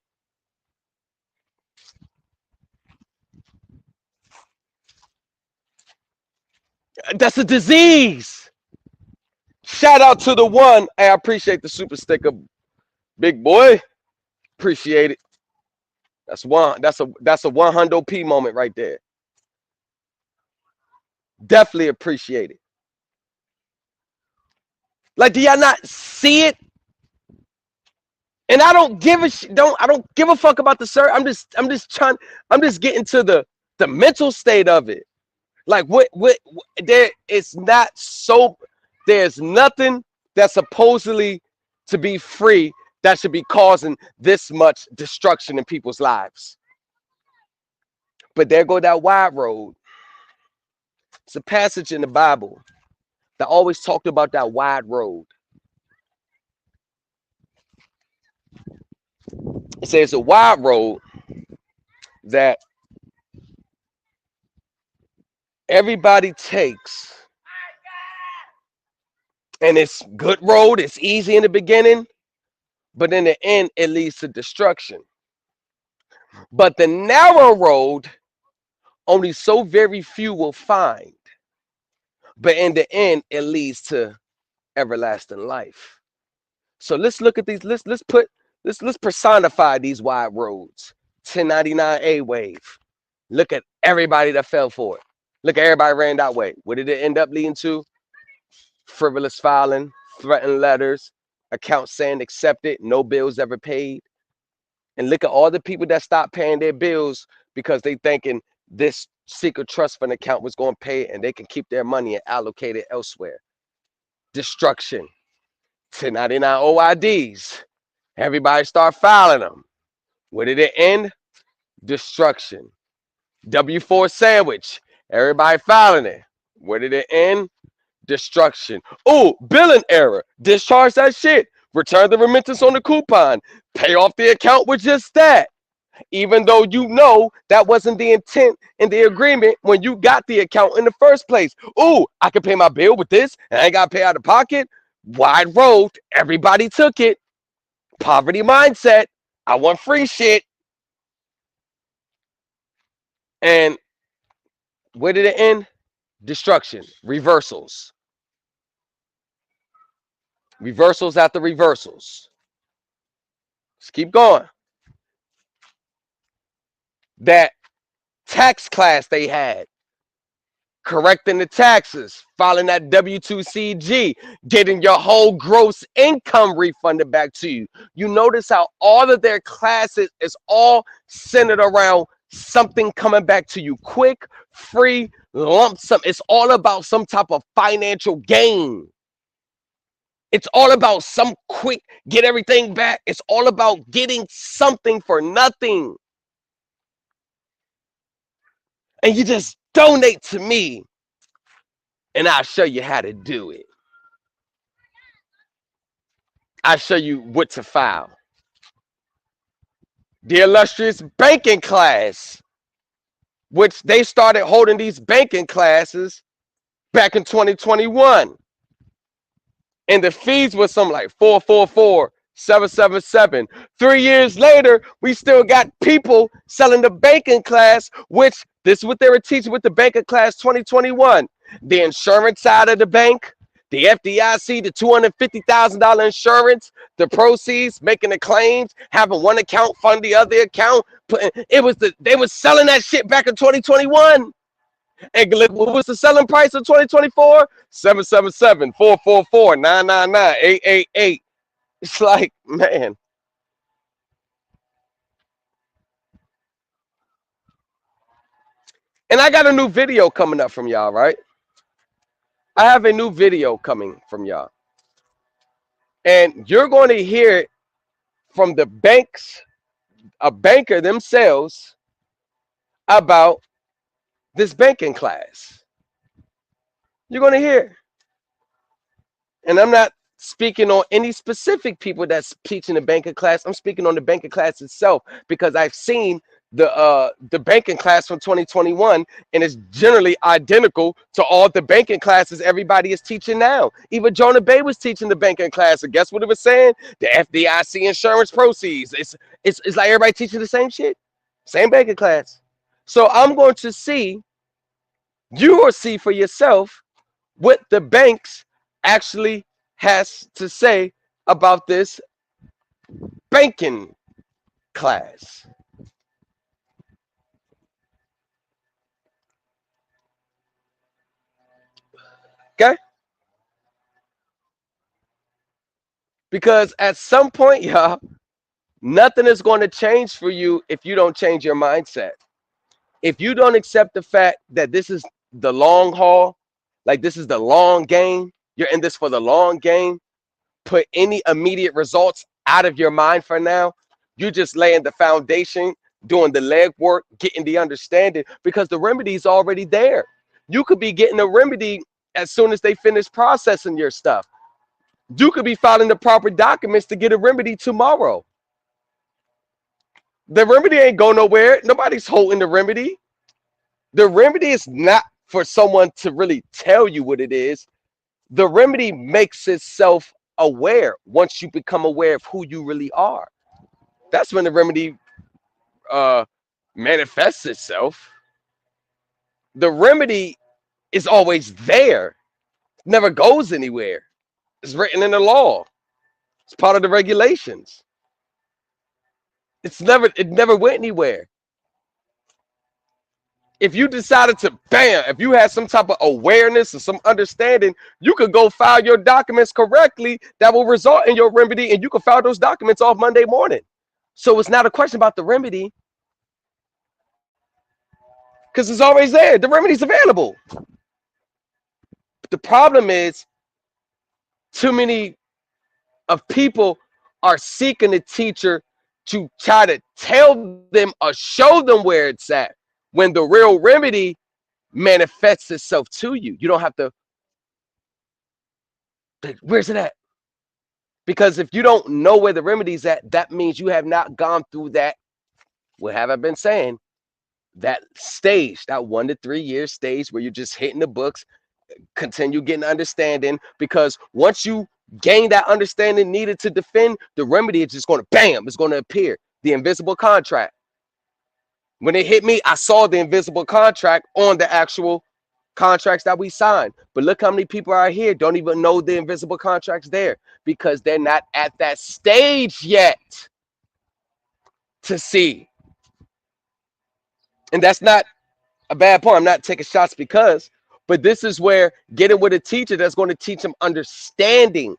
That's a disease. Shout out to the one. Hey, I appreciate the super sticker, big boy. Appreciate it. That's one. That's a 100p moment right there. Definitely appreciate it. Like, do y'all not see it? And I don't give a I don't give a fuck about the sir. I'm just getting to the mental state of it. Like what there it's not so there's nothing that's supposedly to be free that should be causing this much destruction in people's lives. But there go that wide road. It's a passage in the Bible that always talked about that wide road. It says a wide road that everybody takes, and it's good road. It's easy in the beginning, but in the end, it leads to destruction. But the narrow road, only so very few will find. But in the end, it leads to everlasting life. So let's look at these. Let's personify these wide roads. 1099 wave. Look at everybody that fell for it. Look at everybody ran that way. What did it end up leading to? Frivolous filing, threatened letters, accounts saying accepted, no bills ever paid. And look at all the people that stopped paying their bills because they thinking this secret trust fund account was going to pay and they can keep their money and allocate it elsewhere. Destruction. 1099 OIDs. Everybody start filing them. Where did it end? Destruction. W4 sandwich. Everybody filing it. Where did it end? Destruction. Oh, billing error. Discharge that shit. Return the remittance on the coupon. Pay off the account with just that. Even though you know that wasn't the intent in the agreement when you got the account in the first place. Oh, I can pay my bill with this and I ain't got to pay out of pocket. Wide road. Everybody took it. Poverty mindset. I want free shit. And where did it end? Destruction. Reversals. Reversals after reversals. Let's keep going. That tax class they had, correcting the taxes, filing that W2CG, getting your whole gross income refunded back to you. You notice how all of their classes is all centered around something coming back to you quick, free, lump sum. It's all about some type of financial gain. It's all about some quick, get everything back. It's all about getting something for nothing. And you just donate to me, and I'll show you how to do it. I'll show you what to file. The illustrious banking class, which they started holding these banking classes back in 2021. And the fees were something like 444, 777. 3 years later, we still got people selling the banking class, which this is what they were teaching with the banking class 2021. The insurance side of the bank, the FDIC, the $250,000 insurance, the proceeds, making the claims, having one account fund the other account. They were selling that shit back in 2021. And what was the selling price of 2024? 777 444 999 888. It's like, man. And I got a new video coming up from y'all, right? I have a new video coming from y'all. And you're going to hear it from the banks, a banker themselves, about this banking class. You're going to hear. And I'm not speaking on any specific people that's teaching the banking class. I'm speaking on the banking class itself because I've seen the banking class from 2021, and it's generally identical to all the banking classes everybody is teaching now. Even Jonah Bay was teaching the banking class, and guess what it was saying? The FDIC insurance proceeds. It's like everybody teaching the same shit, same banking class. So I'm going to see, you will see for yourself what the banks actually has to say about this banking class. Okay? Because at some point, y'all, nothing is going to change for you if you don't change your mindset. If you don't accept the fact that this is the long haul, like this is the long game, you're in this for the long game, put any immediate results out of your mind for now. You're just laying the foundation, doing the legwork, getting the understanding because the remedy is already there. You could be getting a remedy as soon as they finish processing your stuff. You could be filing the proper documents to get a remedy tomorrow. The remedy ain't go nowhere. Nobody's holding the remedy. The remedy is not for someone to really tell you what it is. The remedy makes itself aware once you become aware of who you really are. That's when the remedy manifests itself. The remedy is always there, it never goes anywhere. It's written in the law, it's part of the regulations. It never went anywhere. If you decided to bam, if you had some type of awareness or some understanding, you could go file your documents correctly that will result in your remedy, and you can file those documents off Monday morning. So it's not a question about the remedy because it's always there. The remedy's available. But the problem is too many of people are seeking a teacher to try to tell them or show them where it's at when the real remedy manifests itself to you. You don't have to, where's it at? Because if you don't know where the remedy's at, that means you have not gone through that, what have I been saying, that stage, that 1 to 3 year stage where you're just hitting the books, continue getting understanding. Because once you gain that understanding needed to defend, the remedy is just going to bam, it's going to appear. The invisible contract. When it hit me, I saw the invisible contract on the actual contracts that we signed. But look how many people out here don't even know the invisible contracts there because they're not at that stage yet to see. And that's not a bad point. I'm not taking shots because, but this is where getting with a teacher that's going to teach them understanding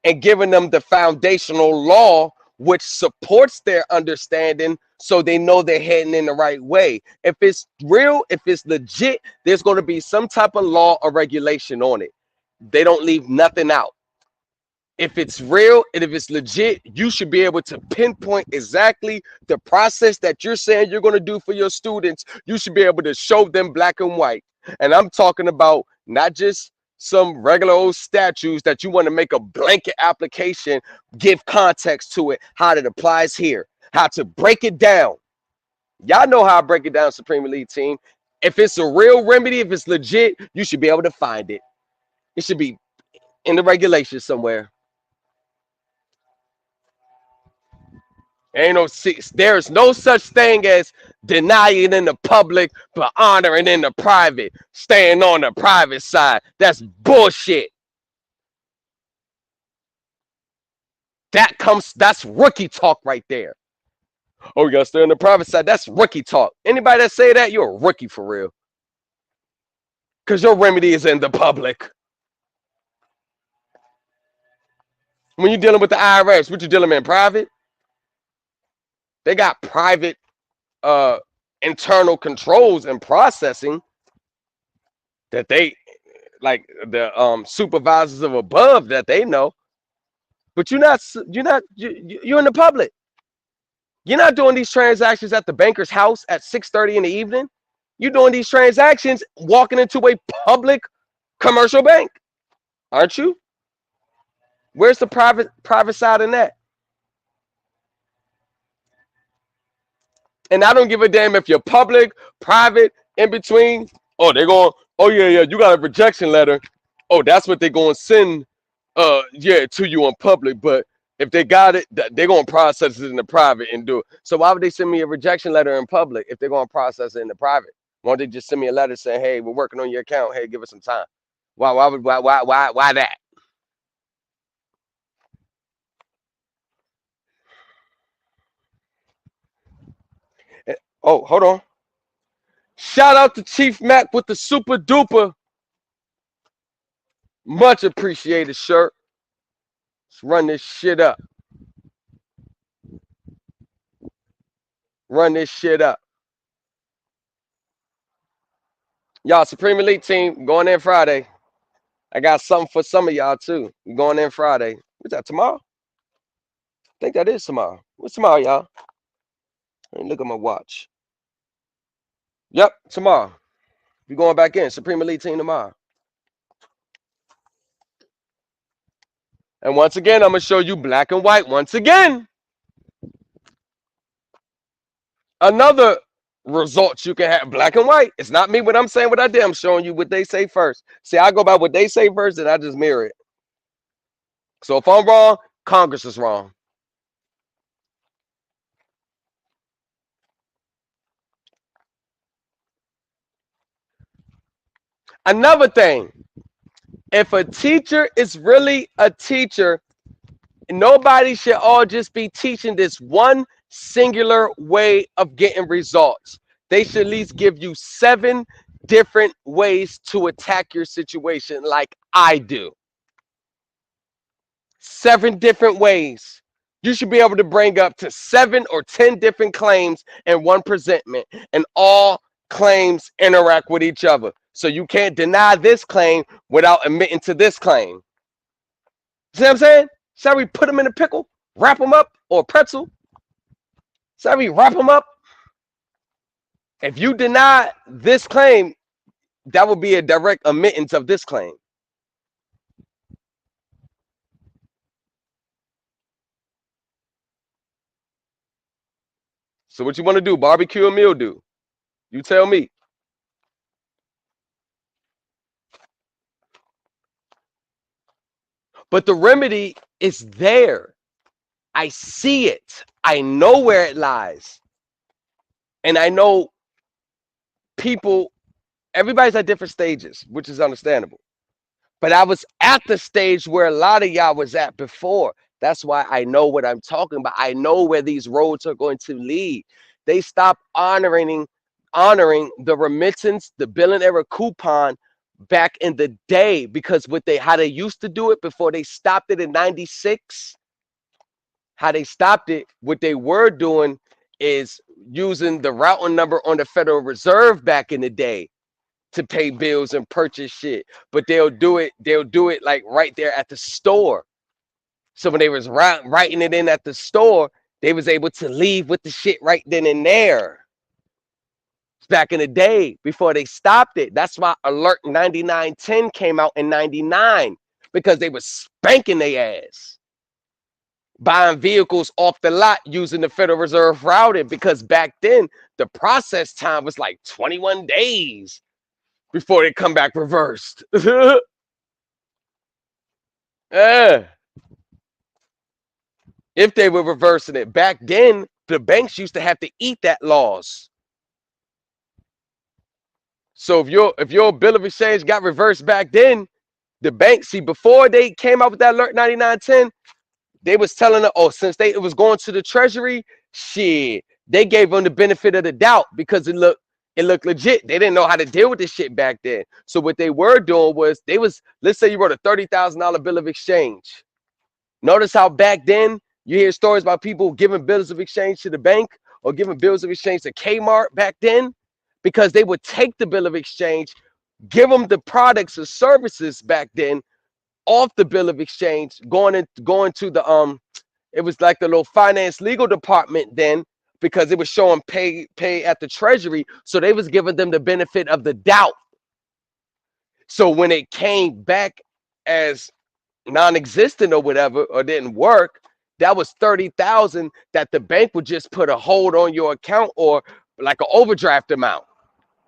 and giving them the foundational law which supports their understanding so they know they're heading in the right way. If it's real, if it's legit, there's going to be some type of law or regulation on it. They don't leave nothing out. If it's real and if it's legit, you should be able to pinpoint exactly the process that you're saying you're going to do for your students. You should be able to show them black and white. And I'm talking about not just some regular old statutes that you want to make a blanket application, give context to it, how it applies here, how to break it down. Y'all know how I break it down, Supreme Elite Team. If it's a real remedy, if it's legit, you should be able to find it. It should be in the regulations somewhere. There's no such thing as denying in the public but honoring in the private, staying on the private side. That's bullshit. That's rookie talk right there. Oh, you gotta stay on the private side. That's rookie talk. Anybody that say that, you're a rookie for real. Because your remedy is in the public. When you're dealing with the IRS, what you dealing with in private? They got private internal controls and processing that they like the supervisors of above that they know. But you're in the public. You're not doing these transactions at the banker's house at 6:30 in the evening. You're doing these transactions walking into a public commercial bank, aren't you? Where's the private side in that? And I don't give a damn if you're public, private, in between. Oh, they're going, oh yeah, you got a rejection letter. Oh, that's what they're going to send to you in public. But if they got it, they're going to process it in the private and do it. So why would they send me a rejection letter in public if they're going to process it in the private? Why don't they just send me a letter saying, hey, we're working on your account. Hey, give us some time. Why that? Oh, hold on. Shout out to Chief Mac with the super duper much appreciated shirt. Let's run this shit up. Run this shit up. Y'all, Supreme Elite team going in Friday. I got something for some of y'all too. We going in Friday. What's that, tomorrow? I think that is tomorrow. What's tomorrow, y'all? Let me look at my watch. Yep, tomorrow. We going back in. Supreme Elite team tomorrow. And once again, I'm going to show you black and white once again. Another results you can have black and white. It's not me what I'm saying what I did. I'm showing you what they say first. See, I go by what they say first and I just mirror it. So if I'm wrong, Congress is wrong. Another thing, if a teacher is really a teacher, nobody should all just be teaching this one singular way of getting results. They should at least give you 7 different ways to attack your situation like I do. 7 different ways. You should be able to bring up to 7 or 10 different claims in one presentment, and all claims interact with each other. So you can't deny this claim without admitting to this claim. See what I'm saying? Shall we put them in a pickle, wrap them up, or a pretzel? Shall we wrap them up? If you deny this claim, that would be a direct admittance of this claim. So what you want to do, barbecue or mildew? You tell me. But the remedy is there. I see it. I know where it lies. And I know people, everybody's at different stages, which is understandable. But I was at the stage where a lot of y'all was at before. That's why I know what I'm talking about. I know where these roads are going to lead. They stopped honoring the remittance, the bill and error coupon back in the day, because how they used to do it before they stopped it in 96. How they stopped it, what they were doing is using the routing number on the Federal Reserve back in the day to pay bills and purchase shit. But they'll do it like right there at the store. So when they was writing it in at the store, they was able to leave with the shit right then and there. Back in the day before they stopped it. That's why Alert 9910 came out in 99, because they was spanking their ass. Buying vehicles off the lot using the Federal Reserve routing, because back then the process time was like 21 days before they come back reversed. Yeah. If they were reversing it back then, the banks used to have to eat that loss. So if your bill of exchange got reversed back then, the bank, see, before they came out with that Alert 9910, they was telling them, oh, since it was going to the Treasury, shit, they gave them the benefit of the doubt because it looked legit. They didn't know how to deal with this shit back then. So what they were doing was let's say you wrote a $30,000 bill of exchange. Notice how back then you hear stories about people giving bills of exchange to the bank or giving bills of exchange to Kmart back then, because they would take the bill of exchange, give them the products or services back then off the bill of exchange, going to the it was like the little finance legal department then, because it was showing pay at the Treasury, so they was giving them the benefit of the doubt. So when it came back as non-existent or whatever, or didn't work, that was 30,000 that the bank would just put a hold on your account, or like an overdraft amount,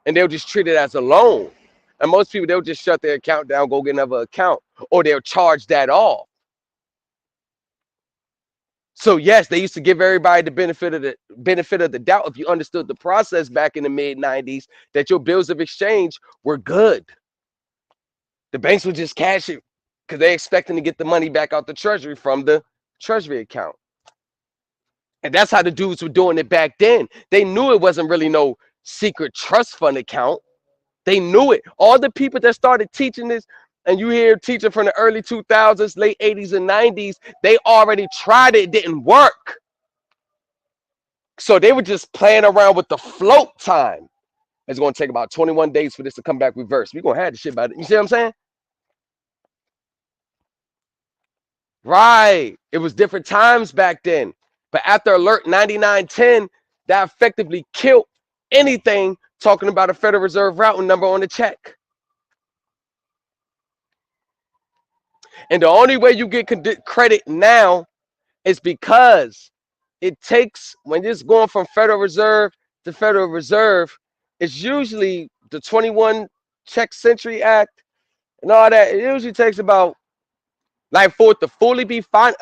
and they'll just treat it as a loan. And most people, they'll just shut their account down, go get another account, or they'll charge that off. So yes, they used to give everybody the benefit of the doubt if you understood the process back in the mid 90s, that your bills of exchange were good. The banks would just cash it because they're expecting to get the money back out the treasury from the treasury account. And that's how the dudes were doing it back then. They knew it wasn't really no secret trust fund account. They knew it. All the people that started teaching this, and you hear teaching from the early 2000s, late 80s and 90s, they already tried it. It didn't work. So they were just playing around with the float time. It's going to take about 21 days for this to come back reverse. We're going to have the shit about it. You see what I'm saying? Right. It was different times back then. But after Alert 9910, that effectively killed anything talking about a Federal Reserve routing number on the check. And the only way you get credit now is because it takes, when it's going from Federal Reserve to Federal Reserve, it's usually the 21 Check Century Act and all that. It usually takes about, like, for it to fully be fine.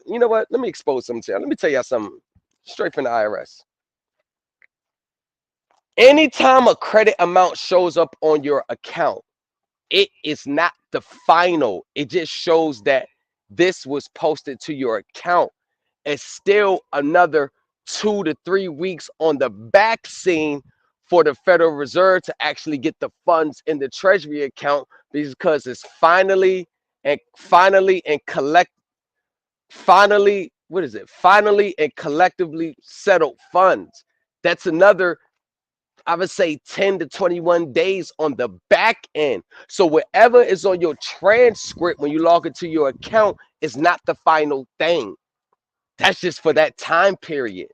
You know what? Let me expose something to you. Let me tell y'all something straight from the IRS. Anytime a credit amount shows up on your account, it is not the final. It just shows that this was posted to your account. It's still another 2 to 3 weeks on the back scene for the Federal Reserve to actually get the funds in the Treasury account, because it's finally and collectively settled funds. That's another, I would say, 10 to 21 days on the back end. So whatever is on your transcript when you log into your account is not the final thing. That's just for that time period.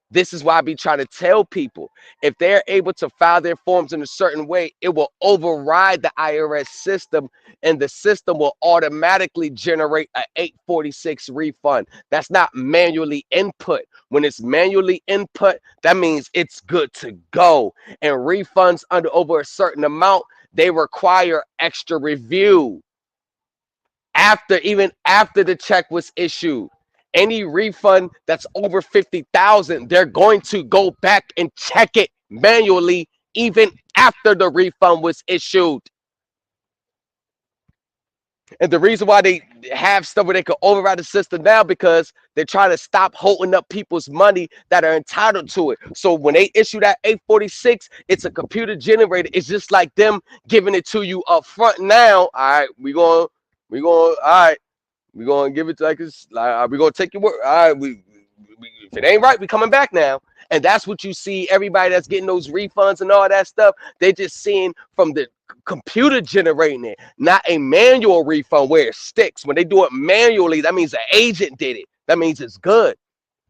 This is why I be trying to tell people, if they're able to file their forms in a certain way, it will override the IRS system, and the system will automatically generate an 846 refund. That's not manually input. When it's manually input, that means it's good to go. And refunds under over a certain amount, they require extra review even after the check was issued. Any refund that's over 50,000, they're going to go back and check it manually even after the refund was issued. And the reason why they have stuff where they can override the system now, because they're trying to stop holding up people's money that are entitled to it. So when they issue that 846, it's a computer generated. It's just like them giving it to you up front now. All right, all right. We're going to give it to, like, it's like, we're going to take your word. All right, if it ain't right, we coming back now. And that's what you see. Everybody that's getting those refunds and all that stuff, they're just seeing from the computer generating it, not a manual refund where it sticks. When they do it manually, that means the agent did it. That means it's good.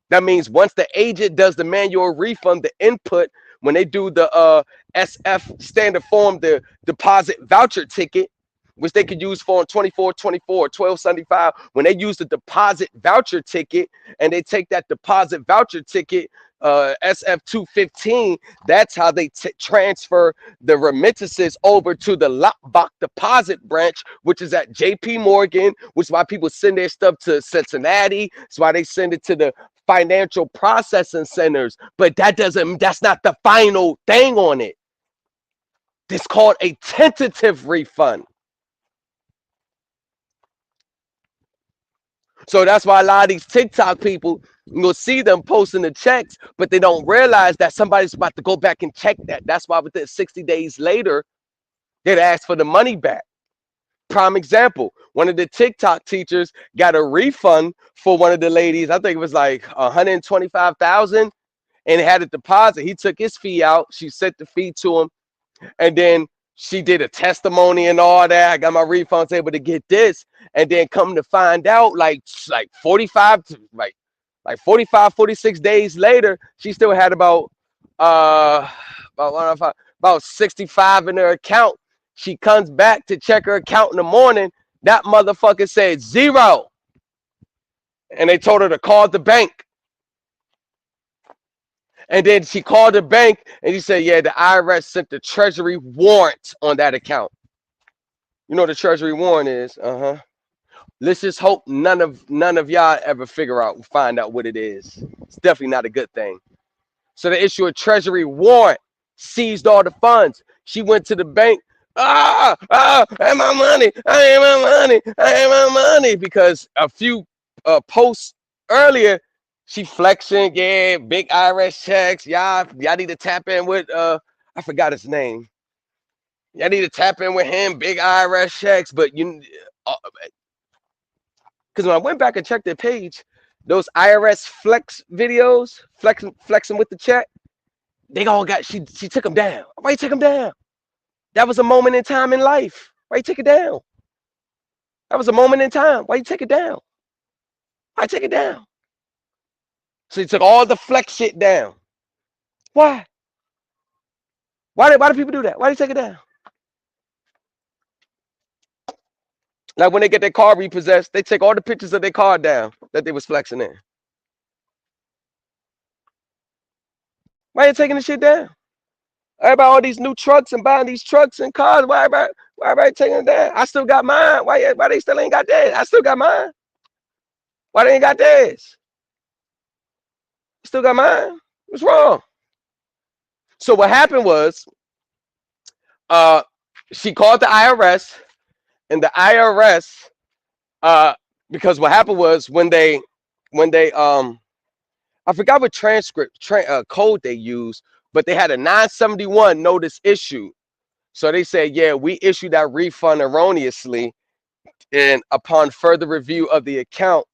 That means once the agent does the manual refund, the input, when they do the SF standard form, the deposit voucher ticket, which they could use for 2424, 1275. When they use the deposit voucher ticket and they take that deposit voucher ticket, SF215, that's how they transfer the remittances over to the lockbox deposit branch, which is at JP Morgan, which is why people send their stuff to Cincinnati. That's why they send it to the financial processing centers. But that's not the final thing on it. It's called a tentative refund. So that's why a lot of these TikTok people, you'll see them posting the checks, but they don't realize that somebody's about to go back and check that. That's why within 60 days later, they'd ask for the money back. Prime example, one of the TikTok teachers got a refund for one of the ladies. I think it was like 125,000, and had a deposit. He took his fee out. She sent the fee to him, and then she did a testimony and all that. I got my refunds, able to get this, and then come to find out, like 45 to like 46 days later, she still had about 65 in her account. She comes back to check her account in the morning. That motherfucker said 0, and they told her to call the bank. And then she called the bank and he said, yeah, the IRS sent the Treasury warrant on that account. You know what the Treasury warrant is? Let's just hope none of y'all ever find out what it is. It's definitely not a good thing. So they issue a Treasury warrant, seized all the funds. She went to the bank And my money, I ain't my money, I ain't my money. Because a few posts earlier, she flexing, yeah, big IRS checks. Y'all need to tap in with I forgot his name. Y'all need to tap in with him, big IRS checks. But you, because when I went back and checked their page, those IRS flex videos, flexing with the check, they all got she took them down. Why you take them down? That was a moment in time in life. Why you take it down? That was a moment in time. Why you take it down? Why take it down? So you took all the flex shit down. Why? Why do people do that? Why do you take it down? Like when they get their car repossessed, they take all the pictures of their car down that they was flexing in. Why are you taking the shit down? Everybody all these new trucks and buying these trucks and cars. Why everybody taking it down? I still got mine. Why they still ain't got theirs? I still got mine. Why they ain't got theirs? Still got mine. What's wrong? So what happened was, she called the IRS, and the IRS, because what happened was when they I forgot what code they used, but they had a 971 notice issued. So they said, yeah, we issued that refund erroneously, and upon further review of the account,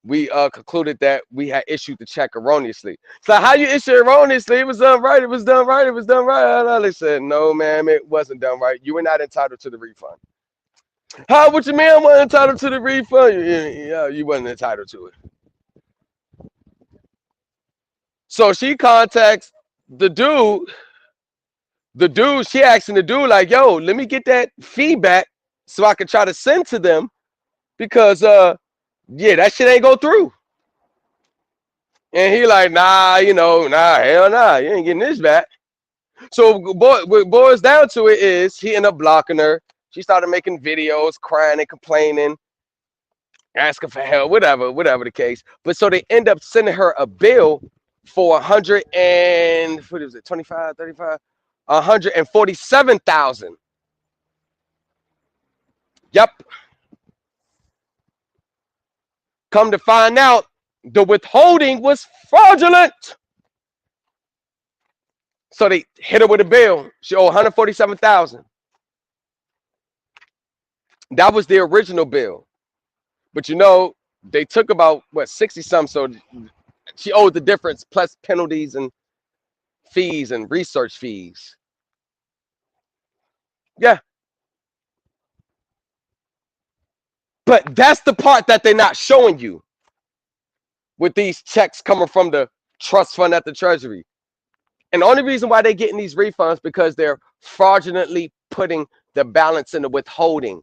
we concluded that we had issued the check erroneously. So how you issue erroneously? It was done right. It was done right. It was done right. They said, no, ma'am, it wasn't done right. You were not entitled to the refund. How? What you mean I wasn't entitled to the refund? Yeah, you wasn't entitled to it. So she contacts the dude. She asking the dude like, yo, let me get that feedback so I can try to send to them because yeah, that shit ain't go through. And he like, nah, hell nah, you ain't getting this back. So what boils down to it is he ended up blocking her. She started making videos, crying and complaining, asking for help, whatever the case. But so they end up sending her a bill for 100 and what is it, 25, 35, 147,000. Yep. Come to find out, the withholding was fraudulent. So they hit her with a bill. She owed 147,000. That was the original bill. But they took about 60 some. So she owed the difference plus penalties and fees and research fees. Yeah. But that's the part that they're not showing you with these checks coming from the trust fund at the Treasury. And the only reason why they're getting these refunds because they're fraudulently putting the balance in the withholding.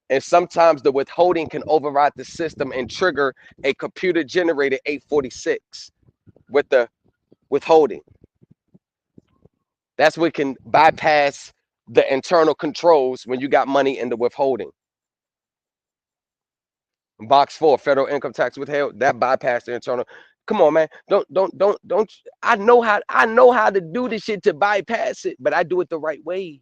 And sometimes the withholding can override the system and trigger a computer generated 846 with the withholding. That's what can bypass the internal controls when you got money in the withholding. Box 4, federal income tax withheld, that bypassed the internal. Come on, man. Don't. I know how to do this shit to bypass it, but I do it the right way.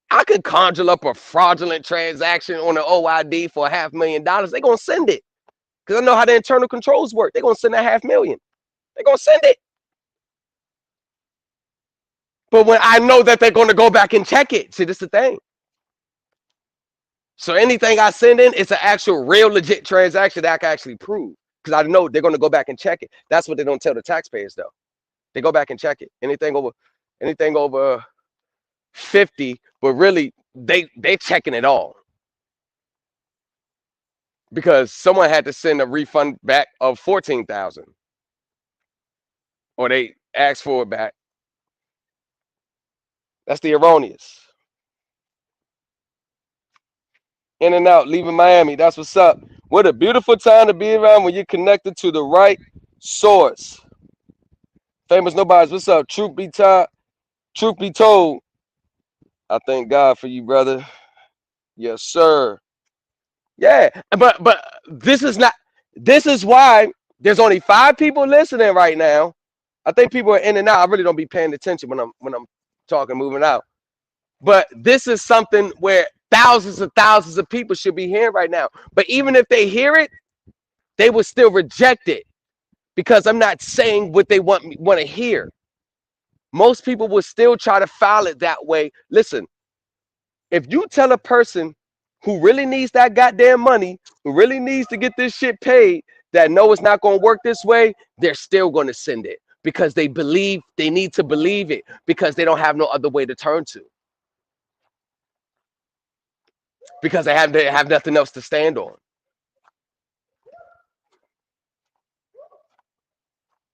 I could conjure up a fraudulent transaction on an OID for $500,000. They're gonna send it. Because I know how the internal controls work. They're gonna send that $500,000. They're gonna send it. But when I know that they're gonna go back and check it, see, this is the thing. So anything I send in, it's an actual real legit transaction that I can actually prove. Because I know they're gonna go back and check it. That's what they don't tell the taxpayers though. They go back and check it. Anything over 50, but really they checking it all. Because someone had to send a refund back of 14,000. Or they asked for it back. That's the erroneous. In and out, leaving Miami. That's what's up. What a beautiful time to be around when you're connected to the right source. Famous Nobodies, what's up? Truth be told, I thank God for you, brother. Yes, sir. Yeah, but this is not. This is why There's only 5 people listening right now. I think people are in and out. I really don't be paying attention when I'm talking, moving out. But this is something where thousands of people should be hearing right now. But even if they hear it, they will still reject it because I'm not saying what they want to hear. Most people will still try to file it that way. Listen, if you tell a person who really needs that goddamn money, who really needs to get this shit paid, that no, it's not going to work this way, they're still going to send it because they need to believe it because they don't have no other way to turn to. Because they have nothing else to stand on.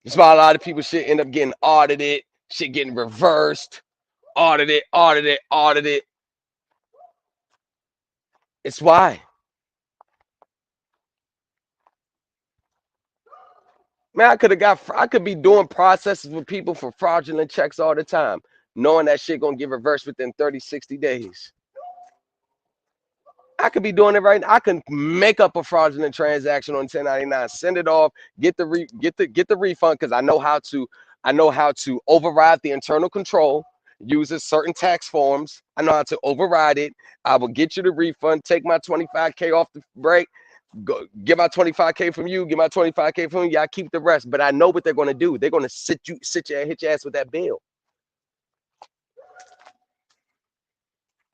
That's why a lot of people shit end up getting audited, shit getting reversed, audited. It's why. Man, I could be doing processes with people for fraudulent checks all the time, knowing that shit gonna get reversed within 30, 60 days. I could be doing it right now. I can make up a fraudulent transaction on 1099, send it off, get the refund because I know how to override the internal control, uses certain tax forms. I know how to override it. I will get you the refund, take my 25K off the break, go get my 25K from you, get my 25K from you. I keep the rest, but I know what they're gonna do. They're gonna hit your ass with that bill.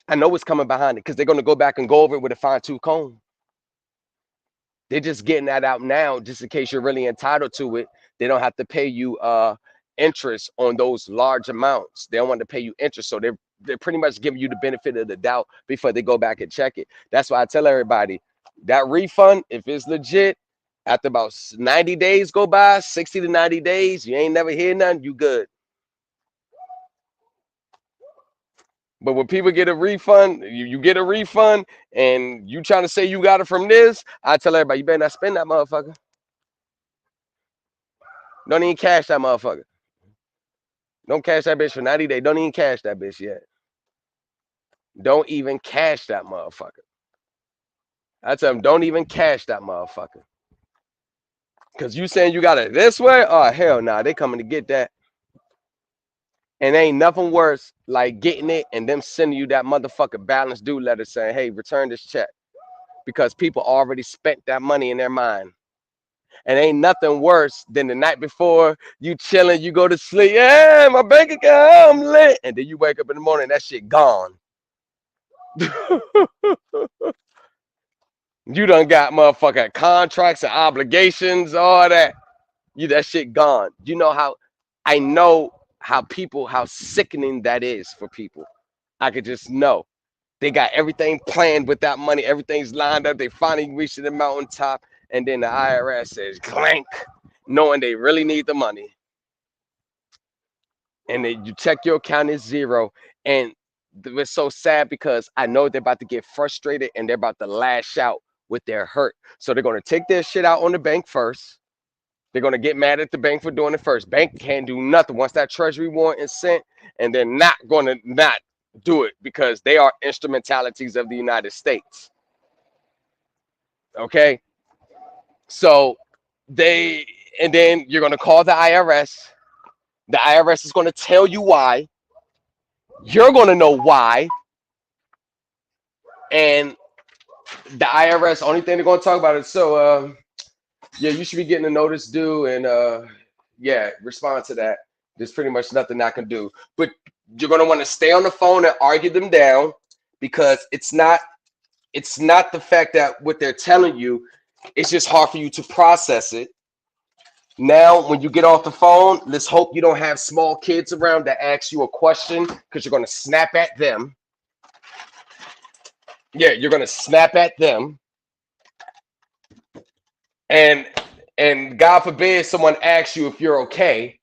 I know what's coming behind it because they're gonna go back and go over it with a fine-tooth comb. They're just getting that out now, just in case you're really entitled to it. They don't have to pay you interest on those large amounts. They don't want to pay you interest, so they're pretty much giving you the benefit of the doubt before they go back and check it. That's why I tell everybody that refund, if it's legit, after about 90 days go by, 60 to 90 days, you ain't never hear nothing, you good. But when people get a refund, you get a refund and you trying to say you got it from this, I tell everybody, you better not spend that motherfucker. Don't even cash that motherfucker. Don't cash that bitch for 90 days. Don't even cash that bitch yet. Don't even cash that motherfucker. I tell them, don't even cash that motherfucker. Because you saying you got it this way? Oh, hell nah. They coming to get that. And ain't nothing worse like getting it and them sending you that motherfucker balance due letter saying, hey, return this check. Because people already spent that money in their mind. And ain't nothing worse than the night before you chilling, you go to sleep. Yeah, my bank account, I'm lit. And then you wake up in the morning, that shit gone. You done got motherfucking contracts and obligations, all that. That shit gone. You know how how sickening that is for people. I could just know. They got everything planned with that money. Everything's lined up. They finally reached the mountaintop. And then the IRS says clank, knowing they really need the money. And then you check your account is zero. And it's so sad because I know they're about to get frustrated and they're about to lash out with their hurt. So they're going to take their shit out on the bank first. They're going to get mad at the bank for doing it first. Bank can't do nothing once that treasury warrant is sent, and they're not going to not do it because they are instrumentalities of the United States. Okay? So and then you're going to call the IRS. The IRS is going to tell you why. You're going to know why. And the IRS, only thing they're going to talk about is, yeah, you should be getting a notice due and yeah, respond to that. There's pretty much nothing I can do. But you're going to want to stay on the phone and argue them down because it's not the fact that what they're telling you, it's just hard for you to process it. Now, when you get off the phone, let's hope you don't have small kids around that ask you a question because you're going to snap at them. Yeah, you're going to snap at them. And God forbid someone asks you if you're okay.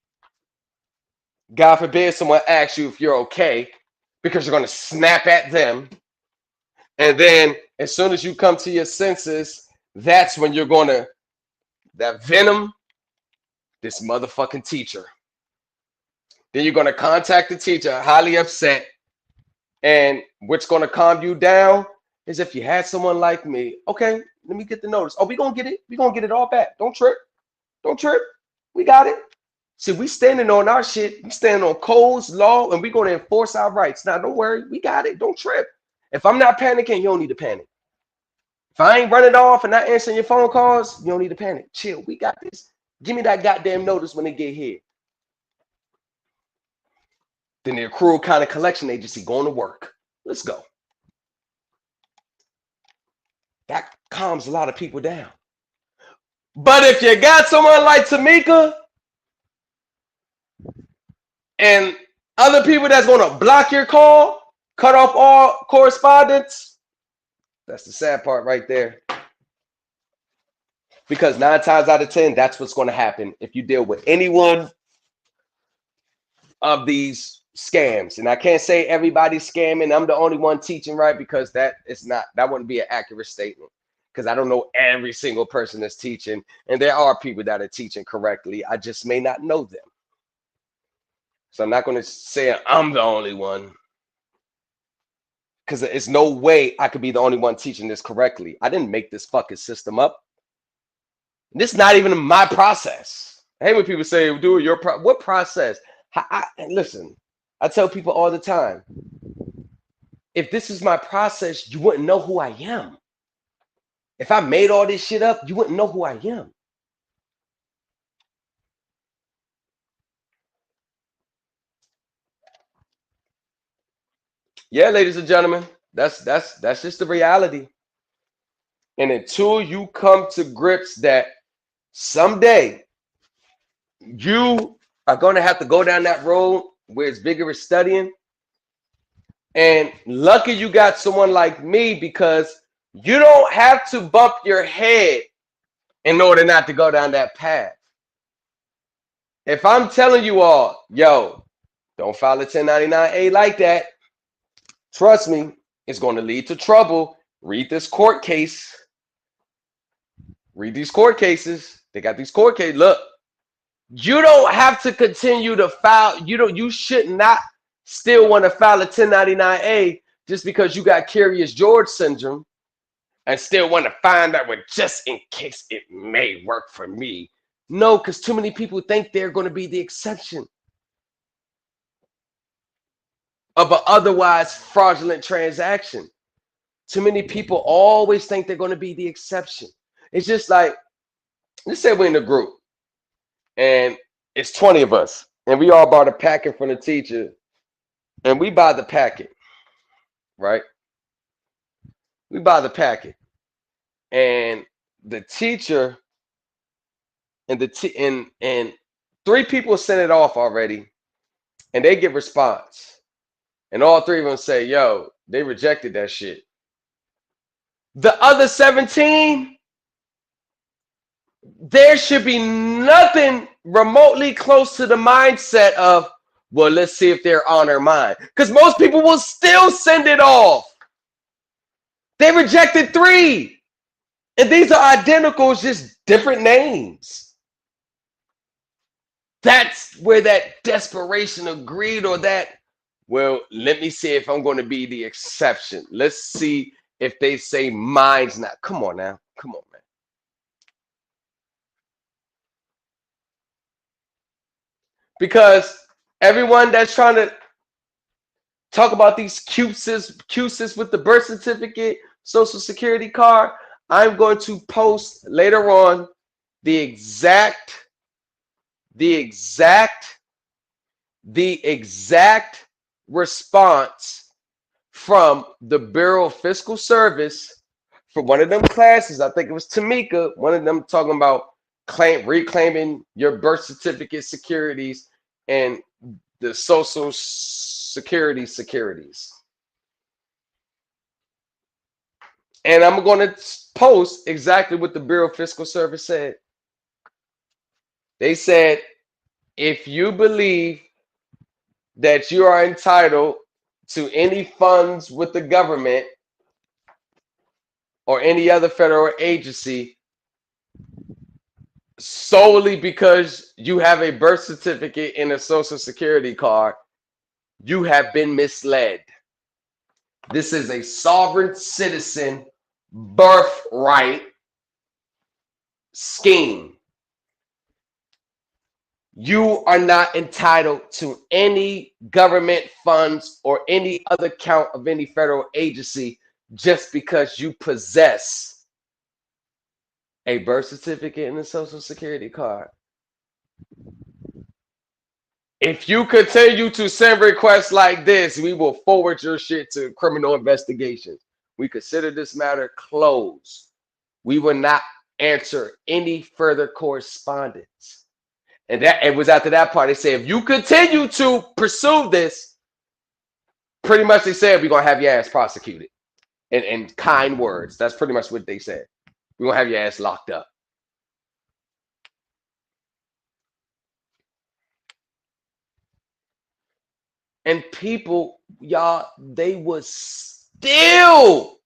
God forbid someone asks you if you're okay because you're going to snap at them. And then as soon as you come to your senses, that's when you're going to, that venom, this motherfucking teacher. Then you're going to contact the teacher, highly upset. And what's going to calm you down is if you had someone like me. Okay, let me get the notice. Oh, we're going to get it. We're going to get it all back. Don't trip. Don't trip. We got it. See, we standing on our shit. We standing on codes, law, and we going to enforce our rights. Now, don't worry. We got it. Don't trip. If I'm not panicking, you don't need to panic. If I ain't running off and not answering your phone calls, you don't need to panic. Chill. We got this. Give me that goddamn notice when they get here. Then the accrual kind of collection agency going to work. Let's go. That calms a lot of people down. But if you got someone like Tamika and other people that's going to block your call, cut off all correspondence, that's the sad part right there. Because 9 times out of 10, that's what's going to happen if you deal with any one of these scams. And I can't say everybody's scamming. I'm the only one teaching right, because that wouldn't be an accurate statement, because I don't know every single person that's teaching, and there are people that are teaching correctly. I just may not know them. So I'm not going to say I'm the only one, because it's no way I could be the only one teaching this correctly. I didn't make this fucking system up. This is not even my process. I hate when people say, "Do your what process?" Listen, I tell people all the time, if this is my process, you wouldn't know who I am. If I made all this shit up, you wouldn't know who I am. Yeah, ladies and gentlemen, that's just the reality. And until you come to grips that someday you are going to have to go down that road where it's vigorous studying, and lucky you got someone like me, because you don't have to bump your head in order not to go down that path. If I'm telling you all, yo, don't file a 1099A like that, trust me, it's going to lead to trouble. Read this court case. Read these court cases. They got these court cases. Look, you don't have to continue to file. You should not still want to file a 1099A just because you got Curious George syndrome and still want to find out, well, just in case it may work for me. No, because too many people think they're going to be the exception of an otherwise fraudulent transaction. Too many people always think they're going to be the exception. It's just like, let's say we're in a group and it's 20 of us and we all bought a packet from the teacher, and we buy the packet, right? We buy the packet, and the teacher and and 3 people sent it off already, and they get response, and all 3 of them say, yo, they rejected that shit. The other 17, there should be nothing remotely close to the mindset of, well, let's see if they're on our mind, because most people will still send it off. They rejected 3, and these are identicals, just different names. That's where that desperation of greed, or that, well, let me see if I'm going to be the exception. Let's see if they say mine's not. Come on now. Come on, man. Because everyone that's trying to talk about these cuses with the birth certificate, social security card, I'm going to post later on the exact response from the Bureau of Fiscal Service for one of them classes. I think it was Tamika, one of them talking about reclaiming your birth certificate securities and the social security securities. And I'm going to post exactly what the Bureau of Fiscal Service said. They said, if you believe that you are entitled to any funds with the government or any other federal agency solely because you have a birth certificate and a social security card, you have been misled. This is a sovereign citizen birthright scheme. You are not entitled to any government funds or any other count of any federal agency just because you possess a birth certificate and a social security card. If you continue to send requests like this, we will forward your shit to criminal investigations. We consider this matter closed. We will not answer any further correspondence. And that it was after that part. They said, if you continue to pursue this, pretty much they said, we're going to have your ass prosecuted. In kind words. That's pretty much what they said. We're going to have your ass locked up. And people, y'all, they would still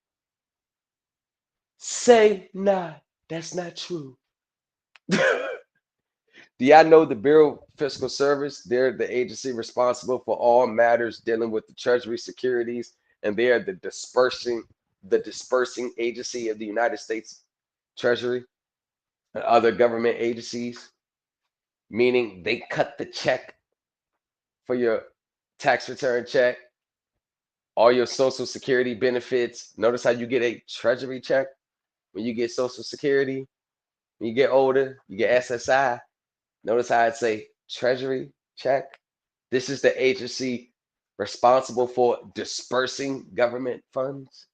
say, nah, that's not true. Do y'all know the Bureau of Fiscal Service? They're the agency responsible for all matters dealing with the Treasury securities, and they are the dispersing agency of the United States Treasury and other government agencies, meaning they cut the check for your tax return check, all your Social Security benefits. Notice how you get a Treasury check when you get Social Security. When you get older, you get SSI. Notice how I'd say Treasury check. This is the agency responsible for dispersing government funds.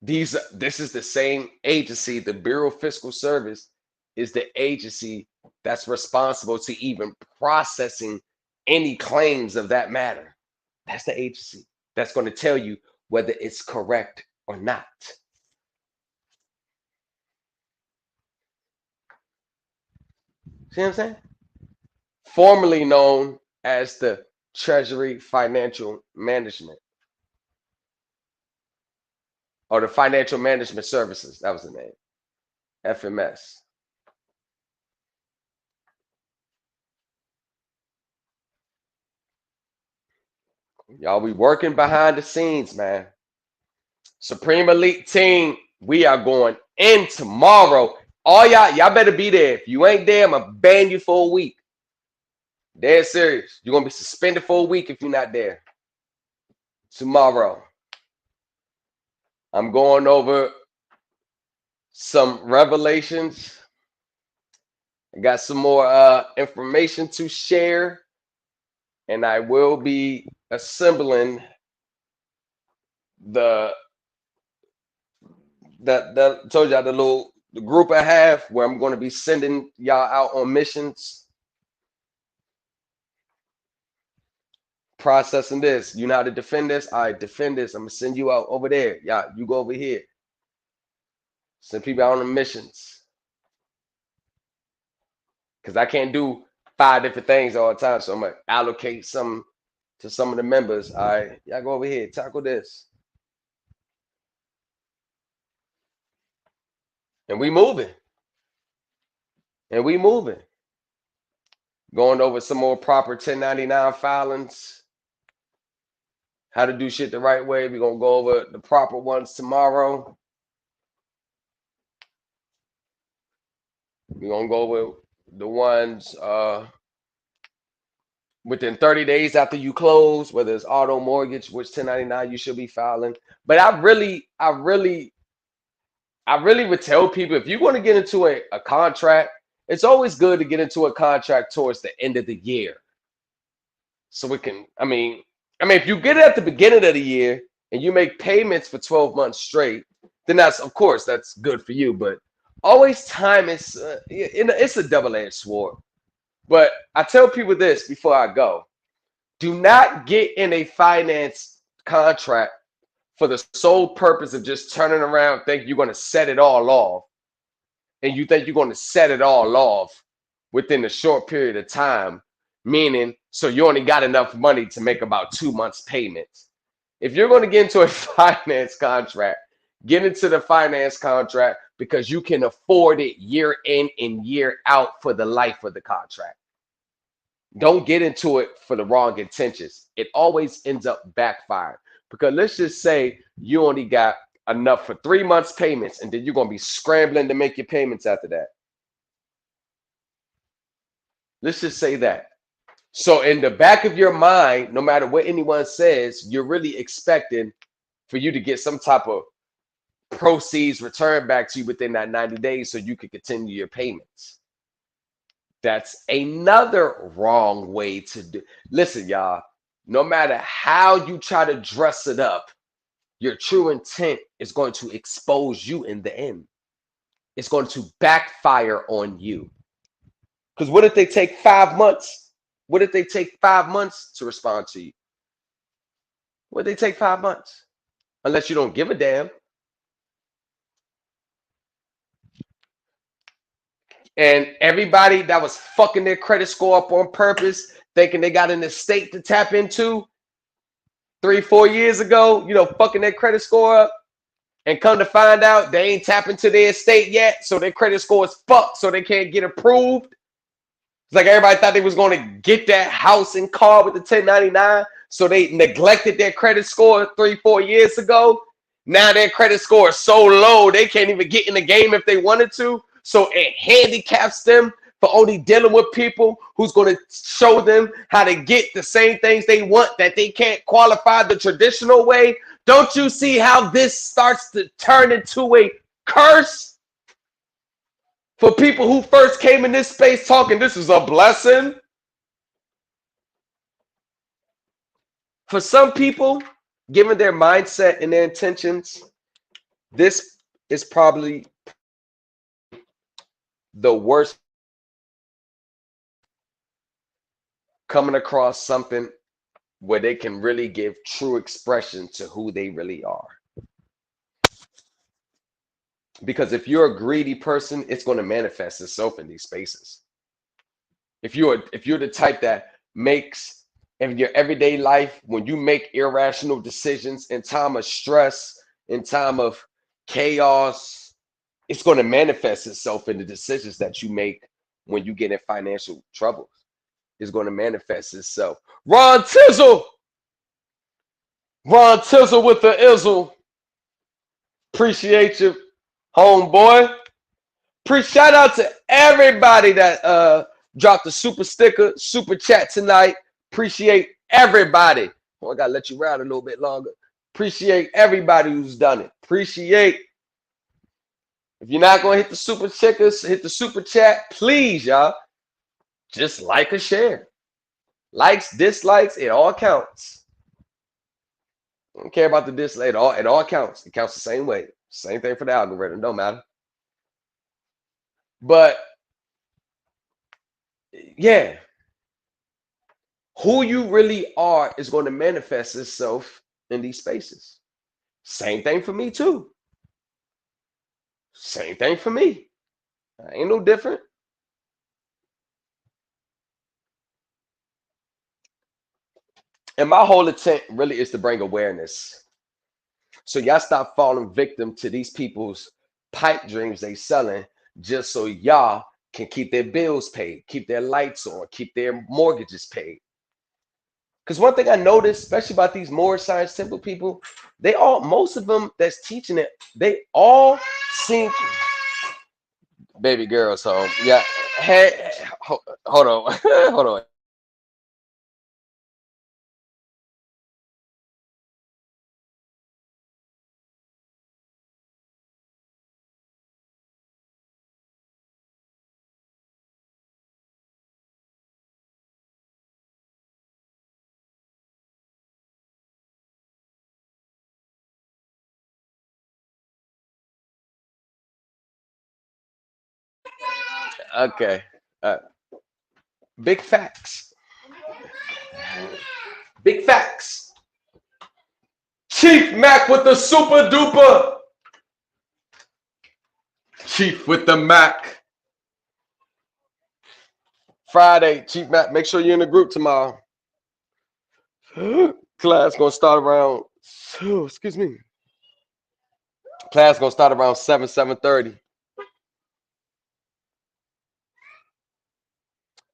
This is the same agency. The Bureau of Fiscal Service is the agency that's responsible to even processing any claims of that matter. That's the agency that's going to tell you whether it's correct or not. See what I'm saying? Formerly known as the Treasury Financial Management or the Financial Management Services. That was the name. FMS. Y'all be working behind the scenes, man. Supreme Elite Team, we are going in tomorrow. All y'all better be there. If you ain't there, I'm gonna ban you for a week. Dead serious. You're gonna be suspended for a week if you're not there. Tomorrow, I'm going over some revelations. I got some more information to share, and I will be assembling the told y'all the group I have where I'm going to be sending y'all out on missions. Processing this. You know how to defend this? All right, defend this. I'm gonna send you out over there. Y'all, you go over here. Send people out on missions. Because I can't do 5 different things all the time. So I'm gonna allocate some to some of the members. All right, y'all go over here, tackle this. And we moving. And we moving. Going over some more proper 1099 filings. How to do shit the right way. We're gonna go over the proper ones tomorrow. We're gonna go over the ones within 30 days after you close, whether it's auto mortgage, which 1099 you should be filing. But I really would tell people, if you're going to get into a contract, it's always good to get into a contract towards the end of the year. So we can, I mean, if you get it at the beginning of the year and you make payments for 12 months straight, then that's, of course, that's good for you. But always time is, it's a double-edged sword. But I tell people this before I go. Do not get in a finance contract for the sole purpose of just turning around thinking you're going to set it all off. And you think you're going to set it all off within a short period of time, meaning so you only got enough money to make about 2 months payments. If you're going to get into a finance contract, get into the finance contract because you can afford it year in and year out for the life of the contract. Don't get into it for the wrong intentions. It always ends up backfiring. Because let's just say you only got enough for 3 months payments, and then you're going to be scrambling to make your payments after that. Let's just say that. So in the back of your mind, no matter what anyone says, you're really expecting for you to get some type of proceeds returned back to you within that 90 days so you can continue your payments. That's another wrong way to do. Listen, y'all, no matter how you try to dress it up, your true intent is going to expose you in the end. It's going to backfire on you. Because what if they take 5 months? What if they take 5 months to respond to you? What if they take 5 months? Unless you don't give a damn. And everybody that was fucking their credit score up on purpose, thinking they got an estate to tap into 3-4 years ago, fucking their credit score up, and come to find out they ain't tapping to their estate yet, so their credit score is fucked, so they can't get approved. It's like everybody thought they was going to get that house and car with the 1099, so they neglected their credit score 3-4 years ago. Now their credit score is so low they can't even get in the game if they wanted to. So it handicaps them for only dealing with people who's going to show them how to get the same things they want that they can't qualify the traditional way. Don't you see how this starts to turn into a curse? For people who first came in this space talking, this is a blessing. For some people, given their mindset and their intentions, this is probably the worst. Coming across something where they can really give true expression to who they really are. Because if you're a greedy person, it's going to manifest itself in these spaces. If you're the type that makes in your everyday life, when you make irrational decisions in time of stress, in time of chaos, it's going to manifest itself in the decisions that you make when you get in financial troubles. It's going to manifest itself. Ron Tizzle with the Izzle. Appreciate you, homeboy. Shout out to everybody that dropped the super sticker, super chat tonight. Appreciate everybody. Oh, I gotta let you ride a little bit longer. Appreciate everybody who's done it. Appreciate. If you're not gonna hit the super stickers, hit the super chat, please, y'all. Just like or share. Likes, dislikes, it all counts. I don't care about the dislike. It all counts. It counts the same way. Same thing for the algorithm. Don't matter. But yeah, who you really are is going to manifest itself in these spaces. Same thing for me too. Same thing for me. Ain't no different. And my whole intent really is to bring awareness. So y'all stop falling victim to these people's pipe dreams they selling just so y'all can keep their bills paid, keep their lights on, keep their mortgages paid. Because one thing I noticed, especially about these more science temple people, most of them that's teaching it, they all seem baby girls home. Yeah. Hey, hold on. Hold on. Okay. Big facts. Big facts. Chief Mac with the super duper. Chief with the Mac. Friday, Chief Mac. Make sure you're in the group tomorrow. Class gonna start around. Excuse me. Class gonna start around 7:30.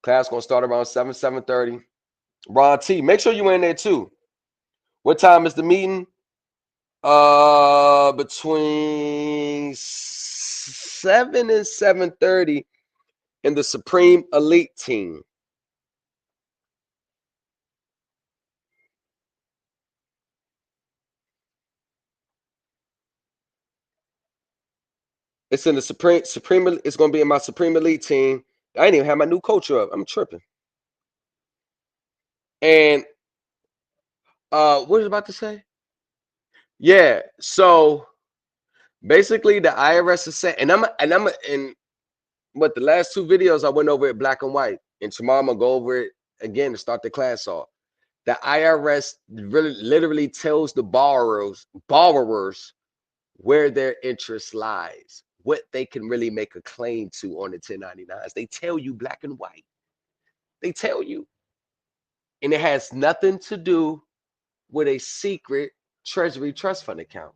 Class gonna start around 7:30. Ron T, make sure you're in there too. What time is the meeting? Between 7 and 7:30 in the Supreme Elite team. It's in the Supreme. It's gonna be in my Supreme Elite team. I ain't even have my new coach up. I'm tripping. And what was I about to say? Yeah. So basically, the IRS is saying, and and what the last two videos I went over it black and white, and tomorrow I'm gonna go over it again to start the class off. The IRS really literally tells the borrowers where their interest lies, what they can really make a claim to on the 1099s. They tell you black and white. They tell you. And it has nothing to do with a secret Treasury trust fund account.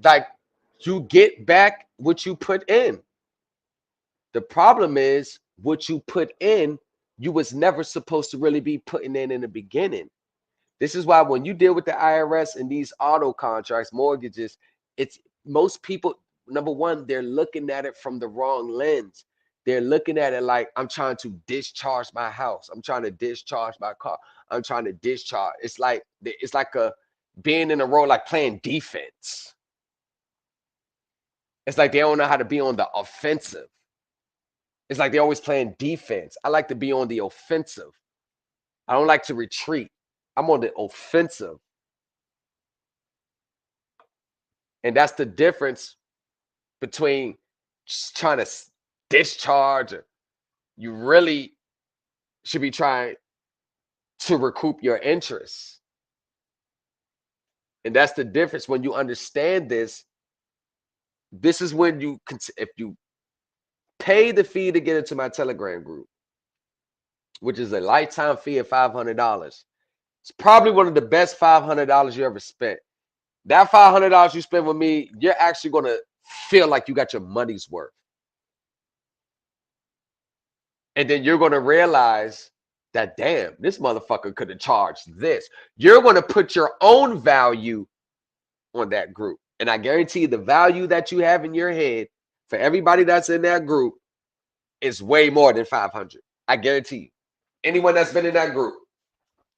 Like, you get back what you put in. The problem is what you put in, you was never supposed to really be putting in the beginning. This is why when you deal with the IRS and these auto contracts, mortgages, it's most people, number one, they're looking at it from the wrong lens. They're looking at it like, I'm trying to discharge my house. I'm trying to discharge my car. I'm trying to discharge. It's like a being in a role like playing defense. It's like they don't know how to be on the offensive. It's like they're always playing defense. I like to be on the offensive. I don't like to retreat. I'm on the offensive. And that's the difference between just trying to discharge. You really should be trying to recoup your interest. And that's the difference. When you understand this, this is when you, if you pay the fee to get into my Telegram group, which is a lifetime fee of $500, it's probably one of the best $500 you ever spent. That $500 you spend with me, you're actually going to feel like you got your money's worth. And then you're going to realize that, damn, this motherfucker could have charged this. You're going to put your own value on that group. And I guarantee you the value that you have in your head for everybody that's in that group is way more than 500. I guarantee you. Anyone that's been in that group,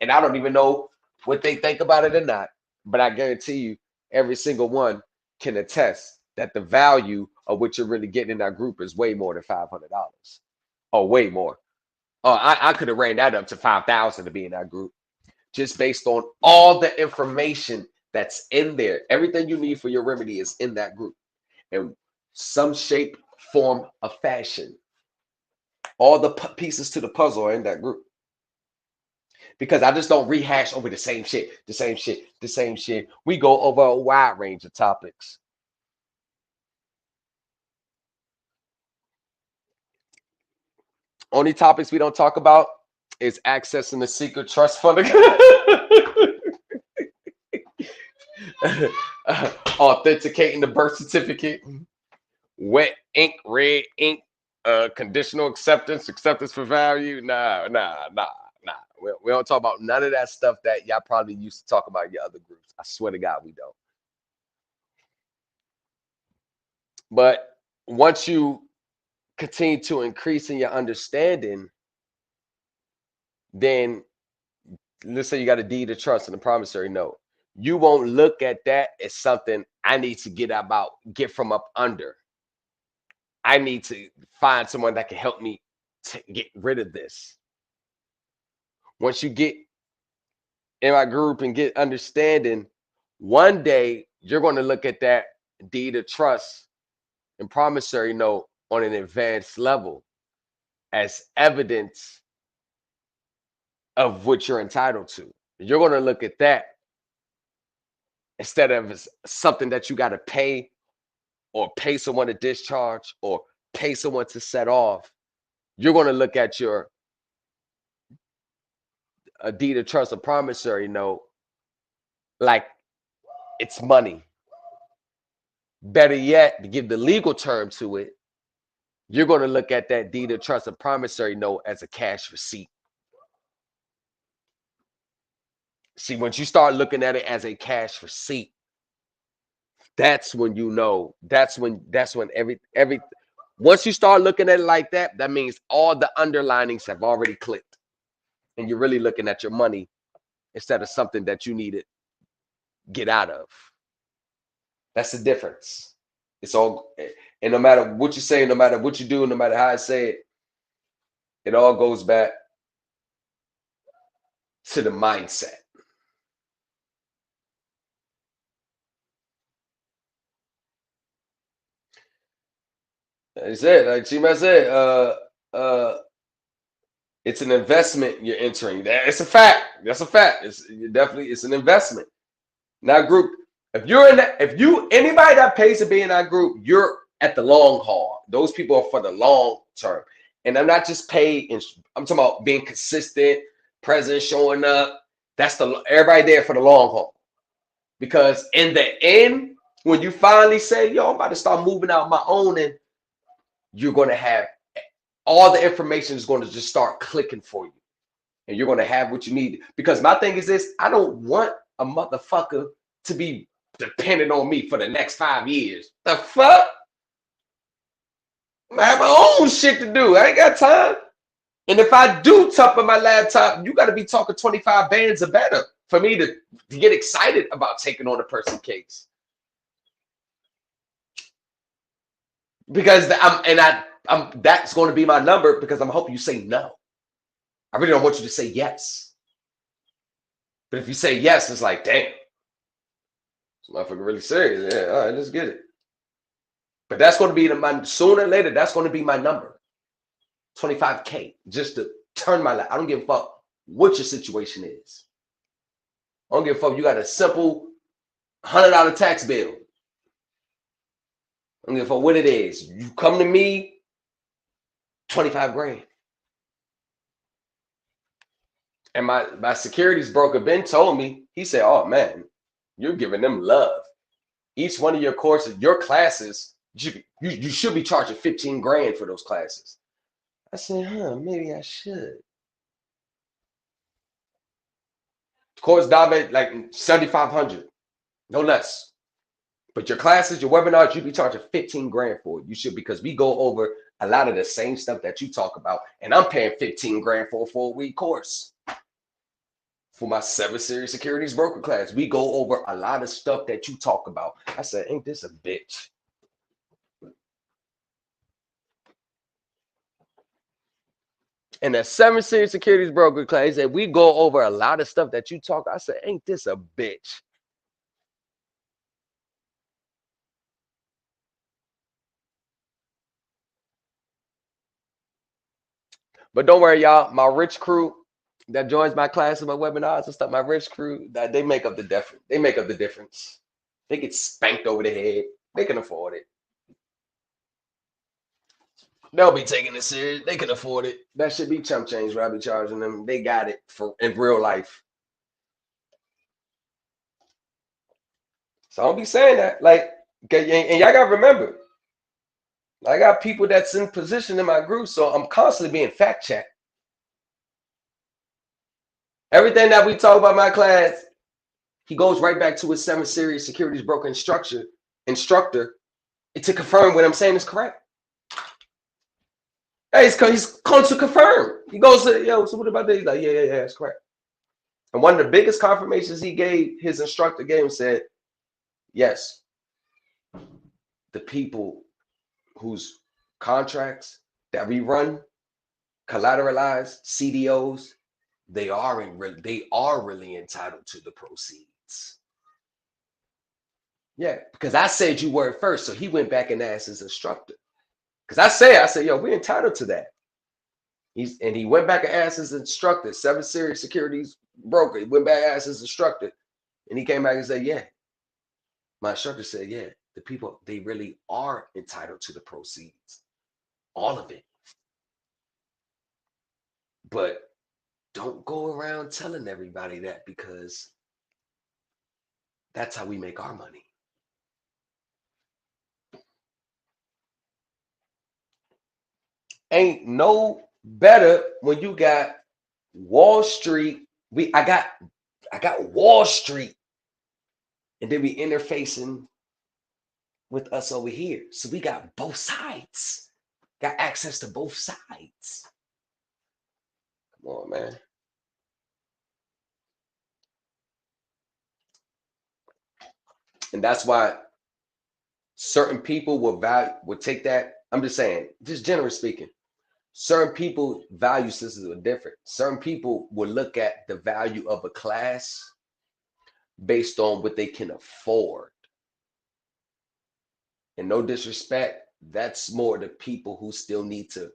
and I don't even know what they think about it or not, but I guarantee you every single one can attest that the value of what you're really getting in that group is way more than $500, or way more. Oh, I could have ran that up to 5,000 to be in that group, just based on all the information that's in there. Everything you need for your remedy is in that group, in some shape, form, of fashion. All the pieces to the puzzle are in that group. Because I just don't rehash over the same shit, the same shit, the same shit. We go over a wide range of topics. Only topics we don't talk about is accessing the secret trust fund account. Authenticating the birth certificate, wet ink, red ink, conditional acceptance for value. Nah. We don't talk about none of that stuff that y'all probably used to talk about in your other groups. I swear to God, we don't. But once you continue to increase in your understanding, then let's say you got a deed of trust and a promissory note. You won't look at that as something I need to get from up under. I need to find someone that can help me to get rid of this. Once you get in my group and get understanding, one day you're going to look at that deed of trust and promissory note on an advanced level as evidence of what you're entitled to. You're going to look at that instead of something that you got to pay, or pay someone to discharge, or pay someone to set off. You're going to look at a deed of trust, a promissory note, like it's money. Better yet, to give the legal term to it, you're going to look at that deed of trust, a promissory note, as a cash receipt. See, once you start looking at it as a cash receipt, that's when you know. That's when Once you start looking at it like that, that means all the underlinings have already clicked. And you're really looking at your money instead of something that you need to get out of. That's the difference. It's all, and no matter what you say, no matter what you do, no matter how I say it, it all goes back to the mindset. I said, like Chima said, it's an investment you're entering. It's a fact. That's a fact. It's an investment. Now, group, if you're in that, if you anybody that pays to be in that group, you're at the long haul. Those people are for the long term. And I'm not just paid, I'm talking about being consistent, present, showing up. That's everybody there for the long haul. Because in the end, when you finally say, yo, I'm about to start moving out my own, and you're going to have all the information is going to just start clicking for you. And you're going to have what you need. Because my thing is this, I don't want a motherfucker to be dependent on me for the next 5 years. The fuck? I have my own shit to do. I ain't got time. And if I do top of my laptop, you got to be talking 25 bands or better for me to get excited about taking on a person case. Because that's going to be my number, because I'm hoping you say no. I really don't want you to say yes. But if you say yes, it's like, damn, this motherfucker really serious. Yeah, all right, let's get it. But that's going to be sooner or later, that's going to be my number. 25K, just to turn my life. I don't give a fuck what your situation is. I don't give a fuck if you got a simple $100 tax bill. I don't give a fuck what it is. You come to me, 25 grand. And my securities broker, Ben, told me, he said, oh man, you're giving them love. Each one of your courses, your classes, you should be charging 15 grand for those classes. I said, maybe I should. Course dive like 7,500, no less. But your classes, your webinars, you be charging 15 grand for it. You should, because we go over a lot of the same stuff that you talk about. And I'm paying 15 grand for a 4-week course. For my 7-series securities broker class, we go over a lot of stuff that you talk about. I said, ain't this a bitch? And that 7-series securities broker class, that we go over a lot of stuff that you talk. I said, ain't this a bitch? But don't worry, y'all. My rich crew that joins my class and my webinars and stuff, my rich crew, that they make up the difference. They make up the difference. They get spanked over the head. They can afford it. They'll be taking it serious. They can afford it. That should be chump change where I be charging them. They got it for in real life. So I don't be saying that. Like, and y'all gotta remember, I got people that's in position in my group, so I'm constantly being fact checked. Everything that we talk about in my class, he goes right back to his 7-series securities broker instructor to confirm what I'm saying is correct. Hey, he's going to confirm. He goes to, yo, so what about that? He's like, yeah, that's correct. And one of the biggest confirmations he gave, his instructor gave him, said, yes, the people whose contracts that we run, collateralized CDOs, they are really entitled to the proceeds. Yeah, because I said you were first, so he went back and asked his instructor. Because I said, yo, we're entitled to that. He went back and asked his instructor, 7-series securities broker. He went back and asked his instructor, and he came back and said, yeah. My instructor said, yeah, the people, they really are entitled to the proceeds, all of it. But don't go around telling everybody that, because that's how we make our money. Ain't no better when you got Wall Street. I got Wall Street, and then we interfacing with us over here. So we got both sides. got access to both sides. Come on, man. And that's why certain people will take that. I'm just saying, just generally speaking, certain people value systems are different. Certain people will look at the value of a class based on what they can afford. And no disrespect, that's more the people who still need to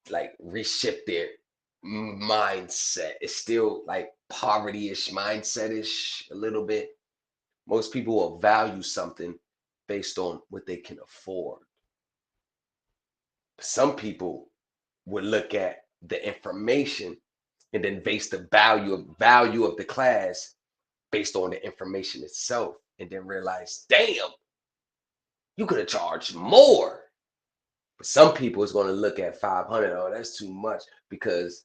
like reshift their mindset. It's still like poverty-ish, mindset-ish a little bit. Most people will value something based on what they can afford. Some people would look at the information and then base the value of the class based on the information itself, and then realize, damn, you could have charged more. But some people is going to look at 500. Oh, that's too much, because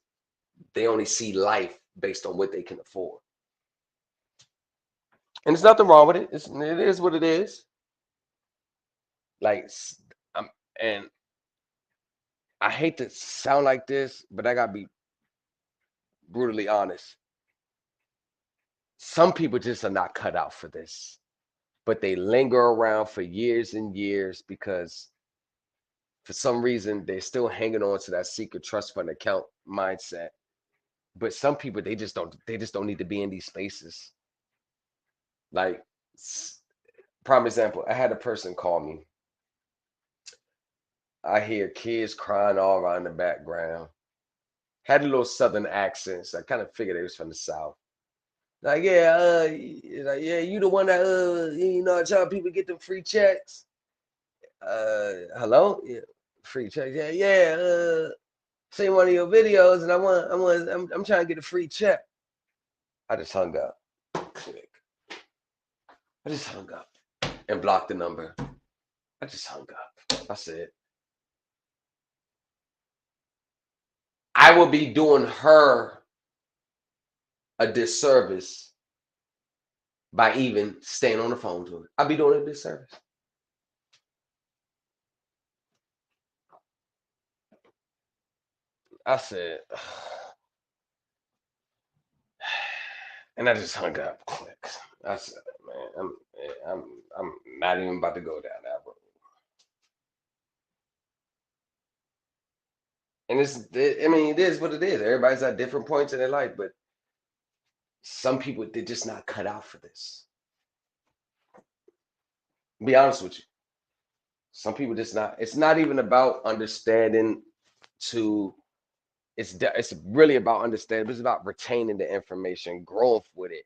they only see life based on what they can afford. And there's nothing wrong with it. It is what it is. Like, and I hate to sound like this, but I gotta be brutally honest. Some people just are not cut out for this, but they linger around for years and years because for some reason they're still hanging on to that secret trust fund account mindset. But some people, they just don't need to be in these spaces. Like, prime example, I had a person call me. I hear kids crying all around the background. Had a little southern accent, so I kind of figured they was from the South. Like, yeah, you the one that tell people get them free checks. Hello? Yeah, free checks. Yeah. Seen one of your videos, and I'm trying to get a free check. I just hung up. Click. I just hung up and blocked the number. I just hung up. I said, I will be doing her a disservice by even staying on the phone to her. I'll be doing a disservice. I said, and I just hung up. Click. I said, man, I'm not even about to go down that road. And it is what it is. Everybody's at different points in their life, but some people, they're just not cut out for this. Be honest with you. Some people just not. It's not even about understanding it's really about understanding. It's about retaining the information, growing with it,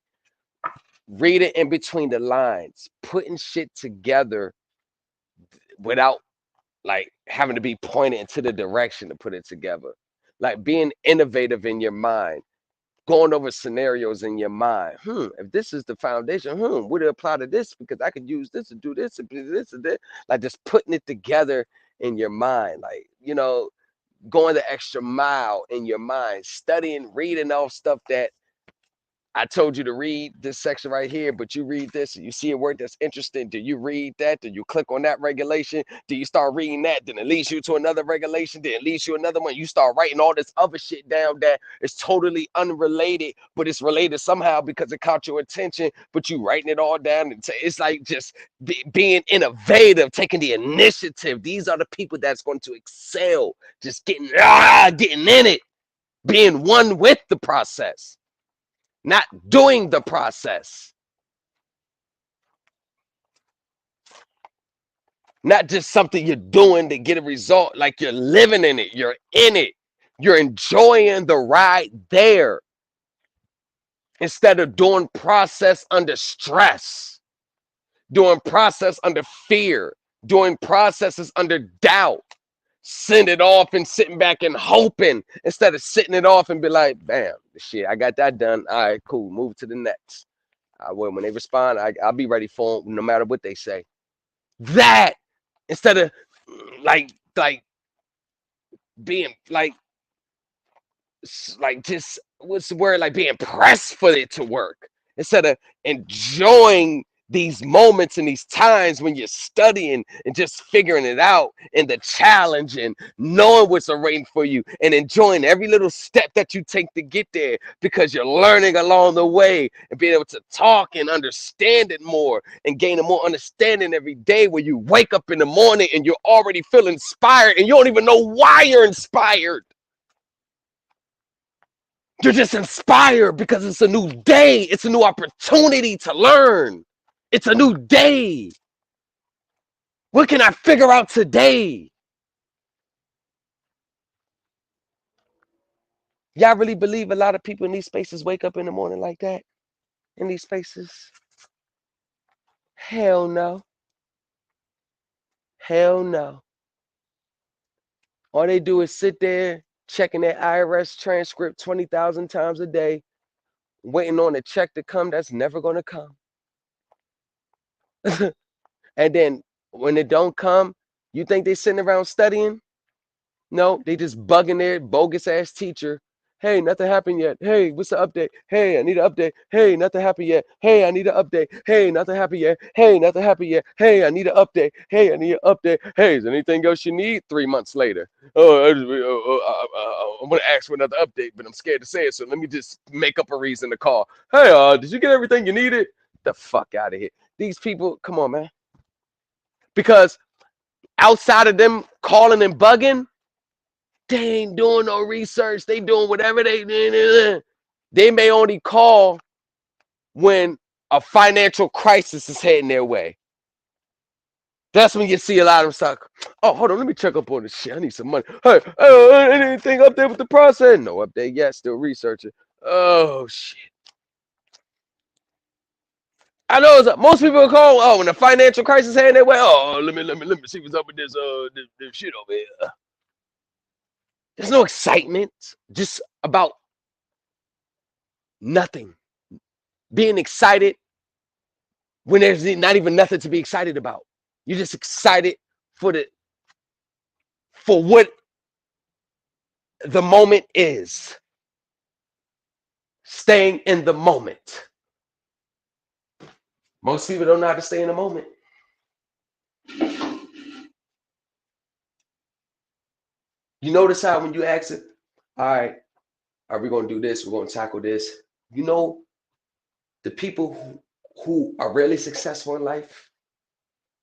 reading in between the lines, putting shit together without like having to be pointed into the direction to put it together. Like being innovative in your mind, going over scenarios in your mind. If this is the foundation, would it apply to this? Because I could use this to do this and do this and that. Like just putting it together in your mind. Like, going the extra mile in your mind, studying, reading off stuff that I told you to read this section right here, but you read this and you see a word that's interesting. Do you read that? Do you click on that regulation? Do you start reading that? Then it leads you to another regulation. Then it leads you another one. You start writing all this other shit down that is totally unrelated, but it's related somehow because it caught your attention, but you writing it all down. It's like just being innovative, taking the initiative. These are the people that's going to excel, just getting in it, being one with the process. Not doing the process. Not just something you're doing to get a result, like you're living in it, you're in it, you're enjoying the ride there. Instead of doing process under stress, doing process under fear, doing processes under doubt. Send it off and sitting back and hoping instead of sitting it off and be like, bam, shit, I got that done. All right, cool, move to the next. When they respond, I'll be ready for them no matter what they say. That instead of like being like just what's the word, like being pressed for it to work instead of enjoying these moments and these times when you're studying and just figuring it out and the challenge and knowing what's awaiting for you and enjoying every little step that you take to get there because you're learning along the way and being able to talk and understand it more and gaining more understanding every day where you wake up in the morning and you're already feeling inspired and you don't even know why you're inspired. You're just inspired because it's a new day. It's a new opportunity to learn. It's a new day. What can I figure out today? Y'all really believe a lot of people in these spaces wake up in the morning like that? In these spaces? Hell no. Hell no. All they do is sit there checking their IRS transcript 20,000 times a day, waiting on a check to come that's never going to come. And then when it don't come, you think they sitting around studying? No, they just bugging their bogus ass teacher. Hey, nothing happened yet. Hey, what's the update? Hey, I need an update. Hey, nothing happened yet. Hey, I need an update. Hey, nothing happened yet. Hey, nothing happened yet. Hey, I need an update. Hey, I need an update. Hey, is there anything else you need? 3 months later. Oh, I'm gonna ask for another update, but I'm scared to say it. So let me just make up a reason to call. Hey, did you get everything you needed? The fuck out of here. These people, come on, man. Because outside of them calling and bugging, they ain't doing no research. They doing whatever they may only call when a financial crisis is heading their way. That's when you see a lot of them start. Oh, hold on, let me check up on this shit. I need some money. Hey, anything up there with the process? No update yet. Still researching. Oh shit. I know most people call. Oh, when the financial crisis heading their way. Oh, let me see what's up with this this shit over here. There's no excitement. Just about nothing. Being excited when there's not even nothing to be excited about. You're just excited for what the moment is. Staying in the moment. Most people don't know how to stay in the moment. You notice how when you ask it, all right, are we going to do this? We're going to tackle this. You know, the people who are really successful in life,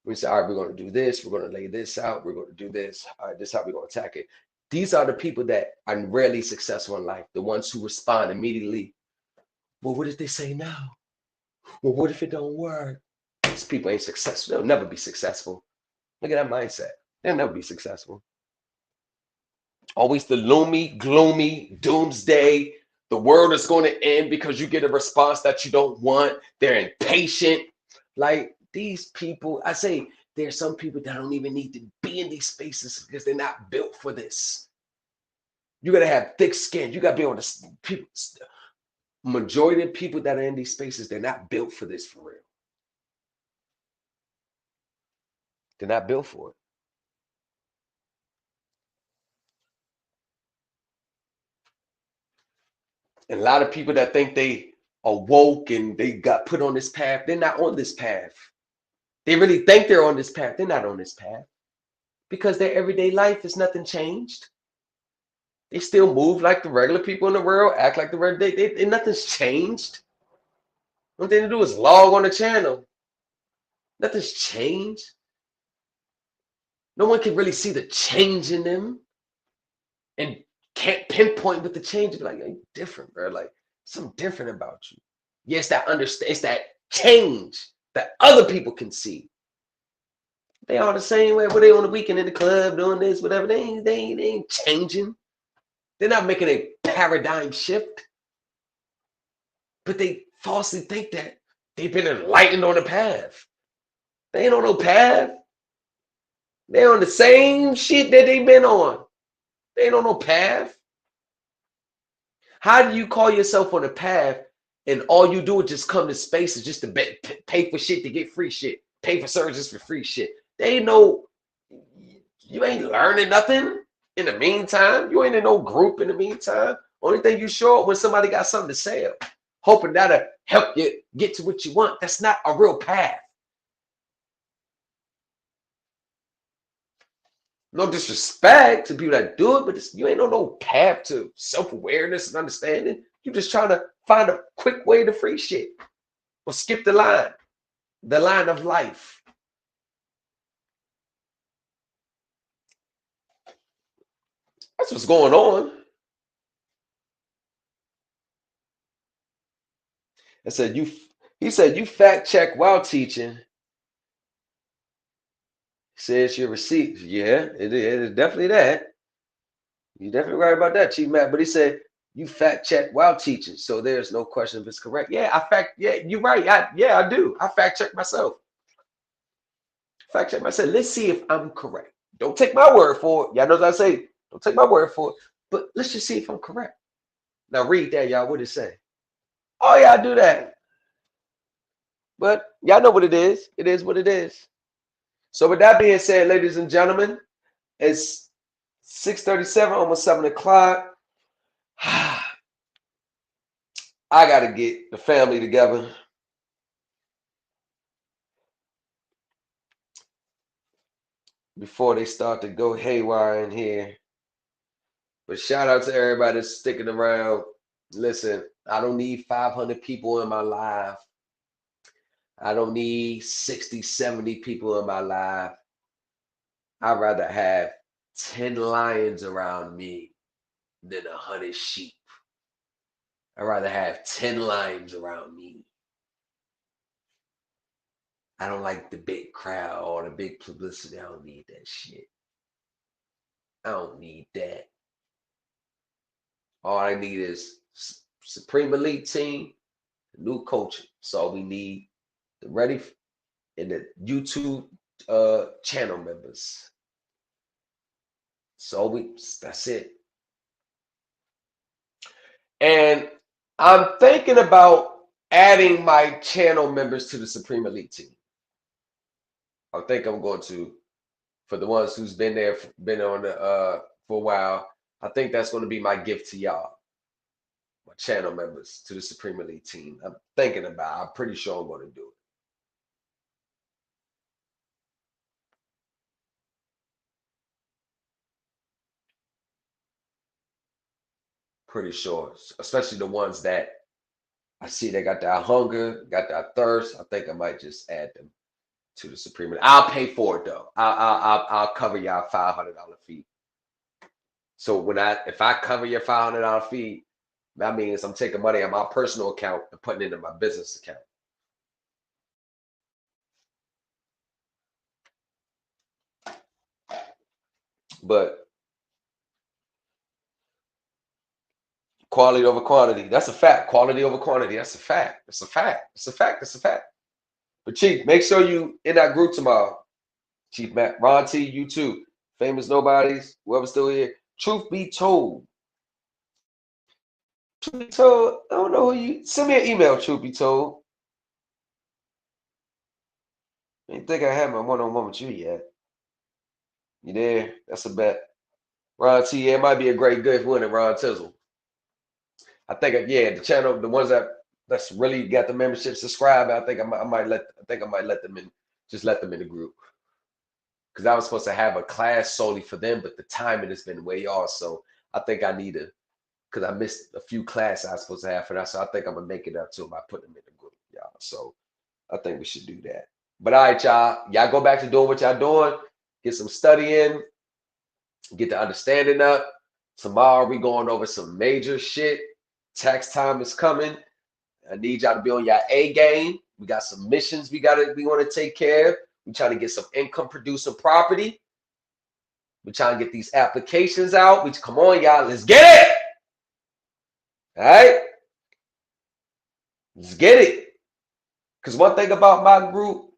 we say, all right, we're going to do this. We're going to lay this out. We're going to do this. All right, this is how we're going to attack it. These are the people that are rarely successful in life. The ones who respond immediately. Well, what if they say no? Well, what if it don't work? These people ain't successful. They'll never be successful. Look at that mindset. They'll never be successful. Always the gloomy, doomsday. The world is going to end because you get a response that you don't want. They're impatient. Like these people, I say there are some people that don't even need to be in these spaces because they're not built for this. You got to have thick skin. You got to be able to, people, majority of people that are in these spaces, they're not built for this for real. They're not built for it. And a lot of people that think they are woke and they got put on this path, they're not on this path. They really think they're on this path. They're not on this path because their everyday life is nothing changed. They still move like the regular people in the world, act like the regular. Nothing's changed. What they do is log on the channel. Nothing's changed. No one can really see the change in them and can't pinpoint what the change is. Like, you're different, bro. Like, something different about you. Yes, it's that change that other people can see. They are the same way. Were they on the weekend in the club doing this, whatever? They ain't changing. They're not making a paradigm shift. But they falsely think that they've been enlightened on the path. They ain't on no path. They're on the same shit that they've been on. They ain't on no path. How do you call yourself on a path and all you do is just come to spaces just to pay for shit to get free shit, pay for services for free shit? They know you ain't learning nothing in the meantime. You ain't in no group in the meantime. Only thing you show up when somebody got something to sell. hoping that'll help you get to what you want. That's not a real path. No disrespect to people that do it, but you ain't on no path to self-awareness and understanding. You just trying to find a quick way to free shit or skip the line of life. That's what's going on. He said you fact check while teaching. Says your receipts. Yeah, it is definitely that. You're definitely right about that, Chief Matt. But he said you fact check while teaching, so there's no question if it's correct. Yeah, you're right. I do. I fact check myself. Fact check myself. Let's see if I'm correct. Don't take my word for it. Y'all know what I say. Don't take my word for it. But let's just see if I'm correct. Now read that, y'all. What it say? Oh yeah, I do that. But y'all know what it is. It is what it is. So with that being said, ladies and gentlemen, it's 6:37, almost 7 o'clock. I gotta get the family together. Before they start to go haywire in here. But shout out to everybody that's sticking around. Listen, I don't need 500 people in my live. I don't need 60, 70 people in my live. I'd rather have 10 lions around me than 100 sheep. I'd rather have 10 lions around me. I don't like the big crowd or the big publicity. I don't need that shit. I don't need that. All I need is Supreme Elite team, new coaching. That's all we need. The ready and the YouTube channel members. That's it. And I'm thinking about adding my channel members to the Supreme Elite team. I think I'm going to, for the ones who's been there, been on the for a while. I think that's going to be my gift to y'all, my channel members to the Supreme Elite team. I'm thinking about. I'm pretty sure I'm going to do it. Pretty sure, especially the ones that I see they got that hunger, got that thirst. I think I might just add them to the Supreme Elite. I'll pay for it though. I'll cover y'all $500 fee. So if I cover your $500 fee, that means I'm taking money on my personal account and putting it in my business account. But quality over quantity, that's a fact. Quality over quantity, that's a fact. That's a fact. That's a fact. That's a fact. But Chief, make sure you in that group tomorrow. Chief Matt, Ron T, you too. Famous Nobodies, whoever's still here. Truth be told. Truth be told, I don't know who you. Send me an email, truth be told. I didn't think I had my one-on-one with you yet. You there? That's a bet. Ron T, yeah, it might be a great good win at Ron Tizzle. I think, yeah, the channel, the ones that's really got the membership subscribed, I think I might let them in, just let them in the group. Because I was supposed to have a class solely for them, but the timing has been way off. So I think I need to, because I missed a few classes I was supposed to have for that. So I think I'm gonna make it up to them by putting them in the group, y'all. So I think we should do that. But all right, y'all go back to doing what y'all doing, get some studying, get the understanding up. Tomorrow we going over some major shit. Tax time is coming. I need y'all to be on your A game. We got some missions we want to take care of. We're trying to get some income producing property. We're trying to get these applications out. Come on, y'all. Let's get it. All right. Let's get it. Because one thing about my group,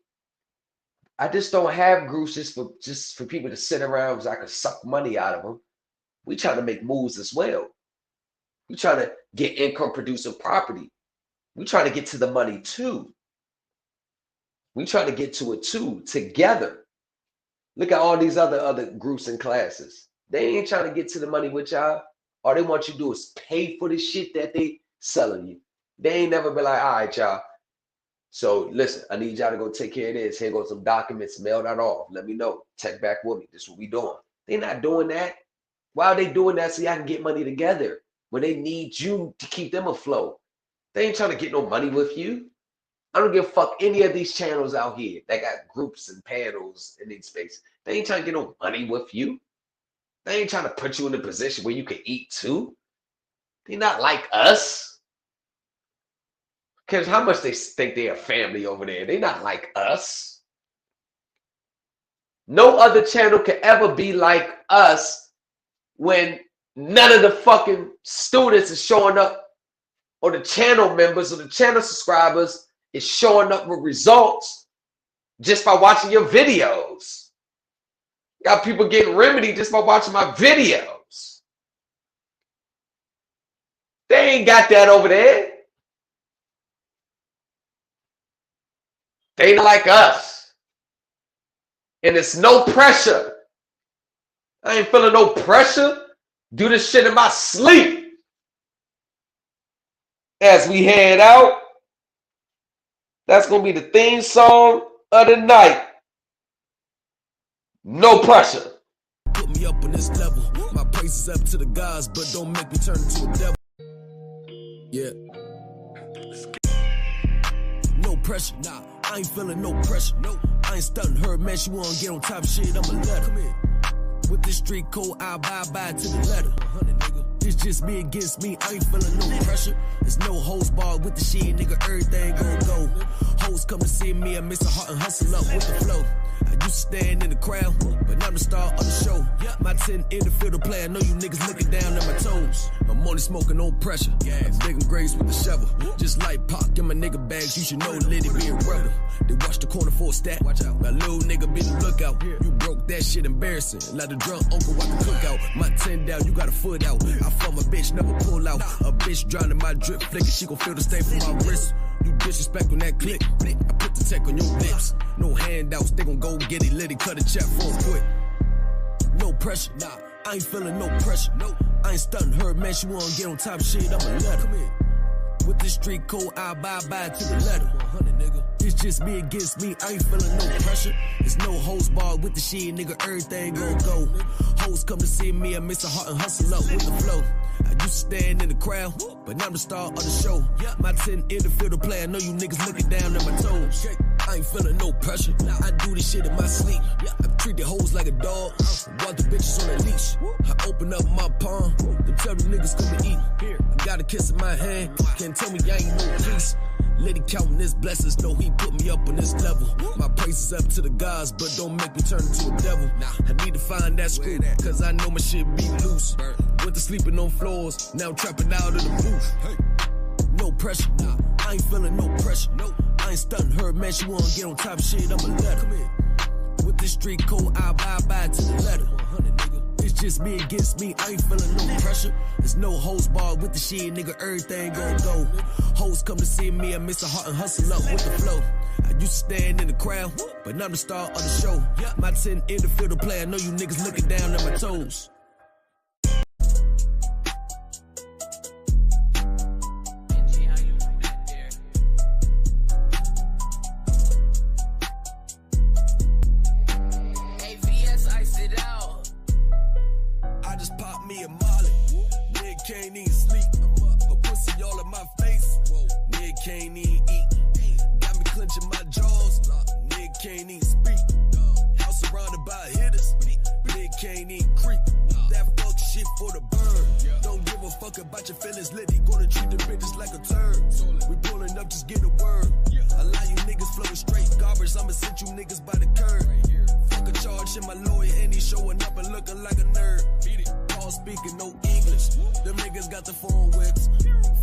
I just don't have groups just for people to sit around because I can suck money out of them. We trying to make moves as well. We trying to get income producing property. We trying to get to the money too. We trying to get to it too, together. Look at all these other groups and classes. They ain't trying to get to the money with y'all. All they want you to do is pay for the shit that they selling you. They ain't never been like, all right, y'all. So listen, I need y'all to go take care of this. Here goes some documents, mail that off. Let me know. Check back with me. This is what we doing. They're not doing that. Why are they doing that? So y'all can get money together when they need you to keep them afloat. They ain't trying to get no money with you. I don't give a fuck any of these channels out here that got groups and panels in these space. They ain't trying to get no money with you. They ain't trying to put you in a position where you can eat too. They're not like us. Because how much they think they're a family over there. They're not like us. No other channel can ever be like us when none of the fucking students is showing up, or the channel members or the channel subscribers is showing up with results just by watching your videos. Got people getting remedy just by watching my videos. They ain't got that over there. They not like us. And it's no pressure. I ain't feeling no pressure. Do this shit in my sleep. As we head out, that's going to be the theme song of the night. No pressure. Put me up on this level. My praise is up to the gods, but don't make me turn into a devil. Yeah. No pressure, nah. I ain't feeling no pressure. No, I ain't stunting her, man. She wanna get on top of shit. I'ma let her. Come here. With this street code, I abide to the letter. It's just me against me. I ain't feeling no pressure. There's no hoes bar with the shit, nigga. Everything gon' go. Hoes come to see me. I miss a heart and hustle up with the flow. I used to stand in the crowd, but now I'm the star of the show. My 10 in the field of play. I know you niggas looking down at my toes. I'm only smoking no pressure. I'm digging graves with the shovel. Just like Pac in my nigga bags. You should know Liddy be a rebel. They watch the corner for a stat. Watch out. My little nigga be the lookout. You broke that shit embarrassing. Like the drunk uncle watch the cookout. My 10 down, you got a foot out. I fuck my bitch, never pull out. A bitch drowning my drip flicking. She gon' feel the stain from my wrist. You disrespect on that click. I put the tech on your lips. No handouts, they gon' go get it lit and cut a check for a quick. No pressure, nah, I ain't feeling no pressure. No, I ain't stunting her, man. She wanna get on top of shit, I'ma let her. Come here. With this street code, I abide to the letter. 100, nigga. It's just me against me, I ain't feeling no pressure. There's no hoes bar with the shit, nigga. Everything gon' go. Hoes come to see me, I miss a heart and hustle up with the flow. I used to stand in the crowd, but now I'm the star of the show. My 10 in the field of play. I know you niggas looking down at my toes. I ain't feeling no pressure. I do this shit in my sleep. I treat the hoes like a dog. Want the bitches on a leash. I open up my palm. Them tell the niggas come and eat. I got a kiss in my hand. Can't tell me I ain't no peace. Liddy counting his blessings, know he put me up on this level. My praise is up to the gods, but don't make me turn into a devil. I need to find that screw, cause I know my shit be loose. Went to sleeping on floors, now trapping out of the booth. No pressure, nah, I ain't feeling no pressure. No, I ain't stunting her, man. She wanna get on top of shit, I'ma let her. Come here. With this street code, I abide to the letter. 100, nigga. It's just me against me, I ain't feeling no pressure. There's no hoes bar with the shit, nigga. Everything gon' go. Hoes come to see me, I miss a heart and hustle up with the flow. I used to stand in the crowd, but now I'm the star of the show. My 10 in the field of play. I know you niggas looking down at my toes. Can't even sleep. Her pussy all in my face. Nigga can't even eat. Got me clenching my jaws. Nigga can't even speak. House surrounded by hitters. Nigga can't even creep. That fuck shit for the bird. Don't give a fuck about your feelings. Liddy gonna treat the bitches like a turd. We pulling up, just get a word. A lot of you niggas floating straight garbage. I'ma send you niggas by the curb. Fuck a charge in my lawyer and he showing up and looking like a nerd. All speaking no English. Them niggas got the phone whips.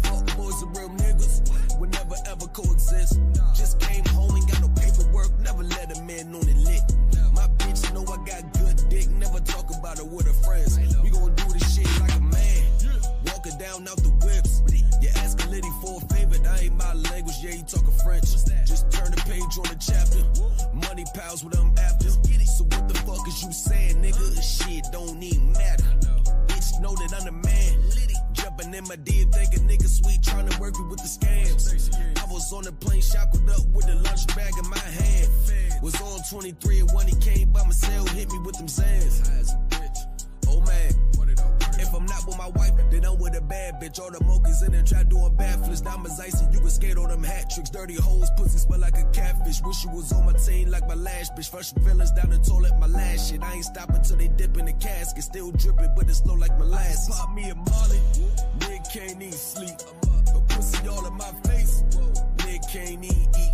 Fuck boys and real niggas. We'll never ever coexist. Just came home, ain't got no paperwork. Never let a man on it lit. My bitch know I got good dick. Never talk about it with her friends. We gon' do this shit like a man. Walking down out the whips. You asking Liddy for a favor. That ain't my language. Yeah, you talking French. Just turn the page on the chapter. Money pals with them after. So what the fuck is you saying, nigga? Shit don't even matter. Know that I'm the man. Jumping in my DM thinking niggas looking sweet, trying to work me with the scams. I was on the plane, shackled up with the lunch bag in my hand. Was on 23 and when he came by my cell, hit me with them Zans. Oh man, if I'm not with my wife, then I'm with a bad bitch. All the monkeys in there try doing backflips. Diamonds icy, you can skate on them hat tricks. Dirty hoes, pussy smell like a catfish. Wish you was on my team like my last bitch. Fresh feelings down the toilet, my last shit. I ain't stopping till they dip in the casket. Still dripping, but it's slow like molasses. Pop me a Molly, nigga can't even sleep. A pussy all in my face, nigga can't even eat.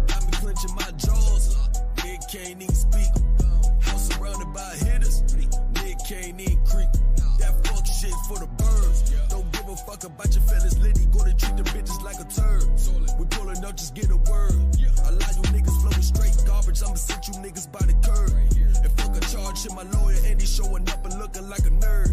Got me clenching my jaws, nigga can't even speak. House surrounded by hitters, nigga can't even creep. That fuck shit for the birds. Don't give a fuck about your feelings. Liddy gonna treat the bitches like a turd. We pulling up, just get a word. A lot you niggas flowing straight garbage. I'ma sit you niggas by the curb. And fuck a charge, shit my lawyer and he showing up and looking like a nerd.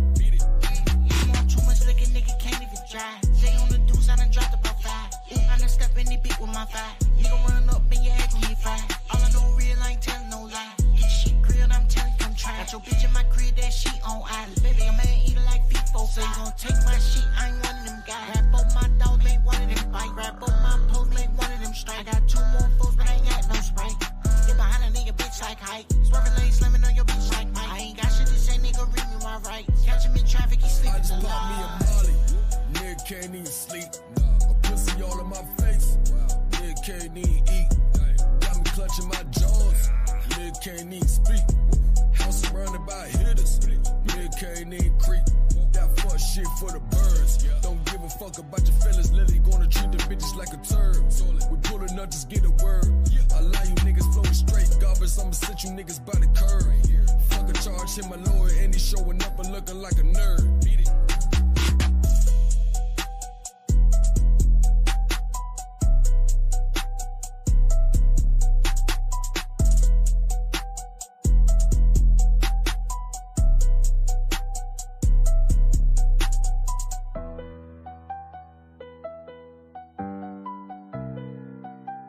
Too much liquor, nigga can't even try. Say on the deuce, I done dropped about 5. I done step in the beat with my 5. You gon' run up in your ass when you fire. All I know real, I ain't telling no lie. Get your shit grilled, I'm telling you, come try. Got your bitch in my crib, that shit on island. Baby, a man eater like FIFA. So you gon' take my shit, I ain't one of them guys. Rap both my dogs, ain't one of them bite. Rap both my posts, ain't one of them strike. I got 2 more foes, but I ain't got no spray. Get behind a nigga, bitch like height. Swerving lane, slamming on your bitch like Mike. I ain't got shit to say, nigga, read me my rights. Catch him in traffic, he sleeping. I just pop me a Molly, nigga can't even sleep. A pussy all in my face, nigga can't even eat. Got me clutching my jaws, nigga can't even speak. House surrounded by hitters, nigga can't even creep. That fuck shit for the birds. Don't give a fuck about your feelings. Lily gonna treat the bitches like a turd. We pulling up, just get a word. I lie you niggas flowing straight garbage. I'ma sit you niggas by the curb. Fuck a charge, hit my lawyer and he showing up and looking like a nerd. Beat it.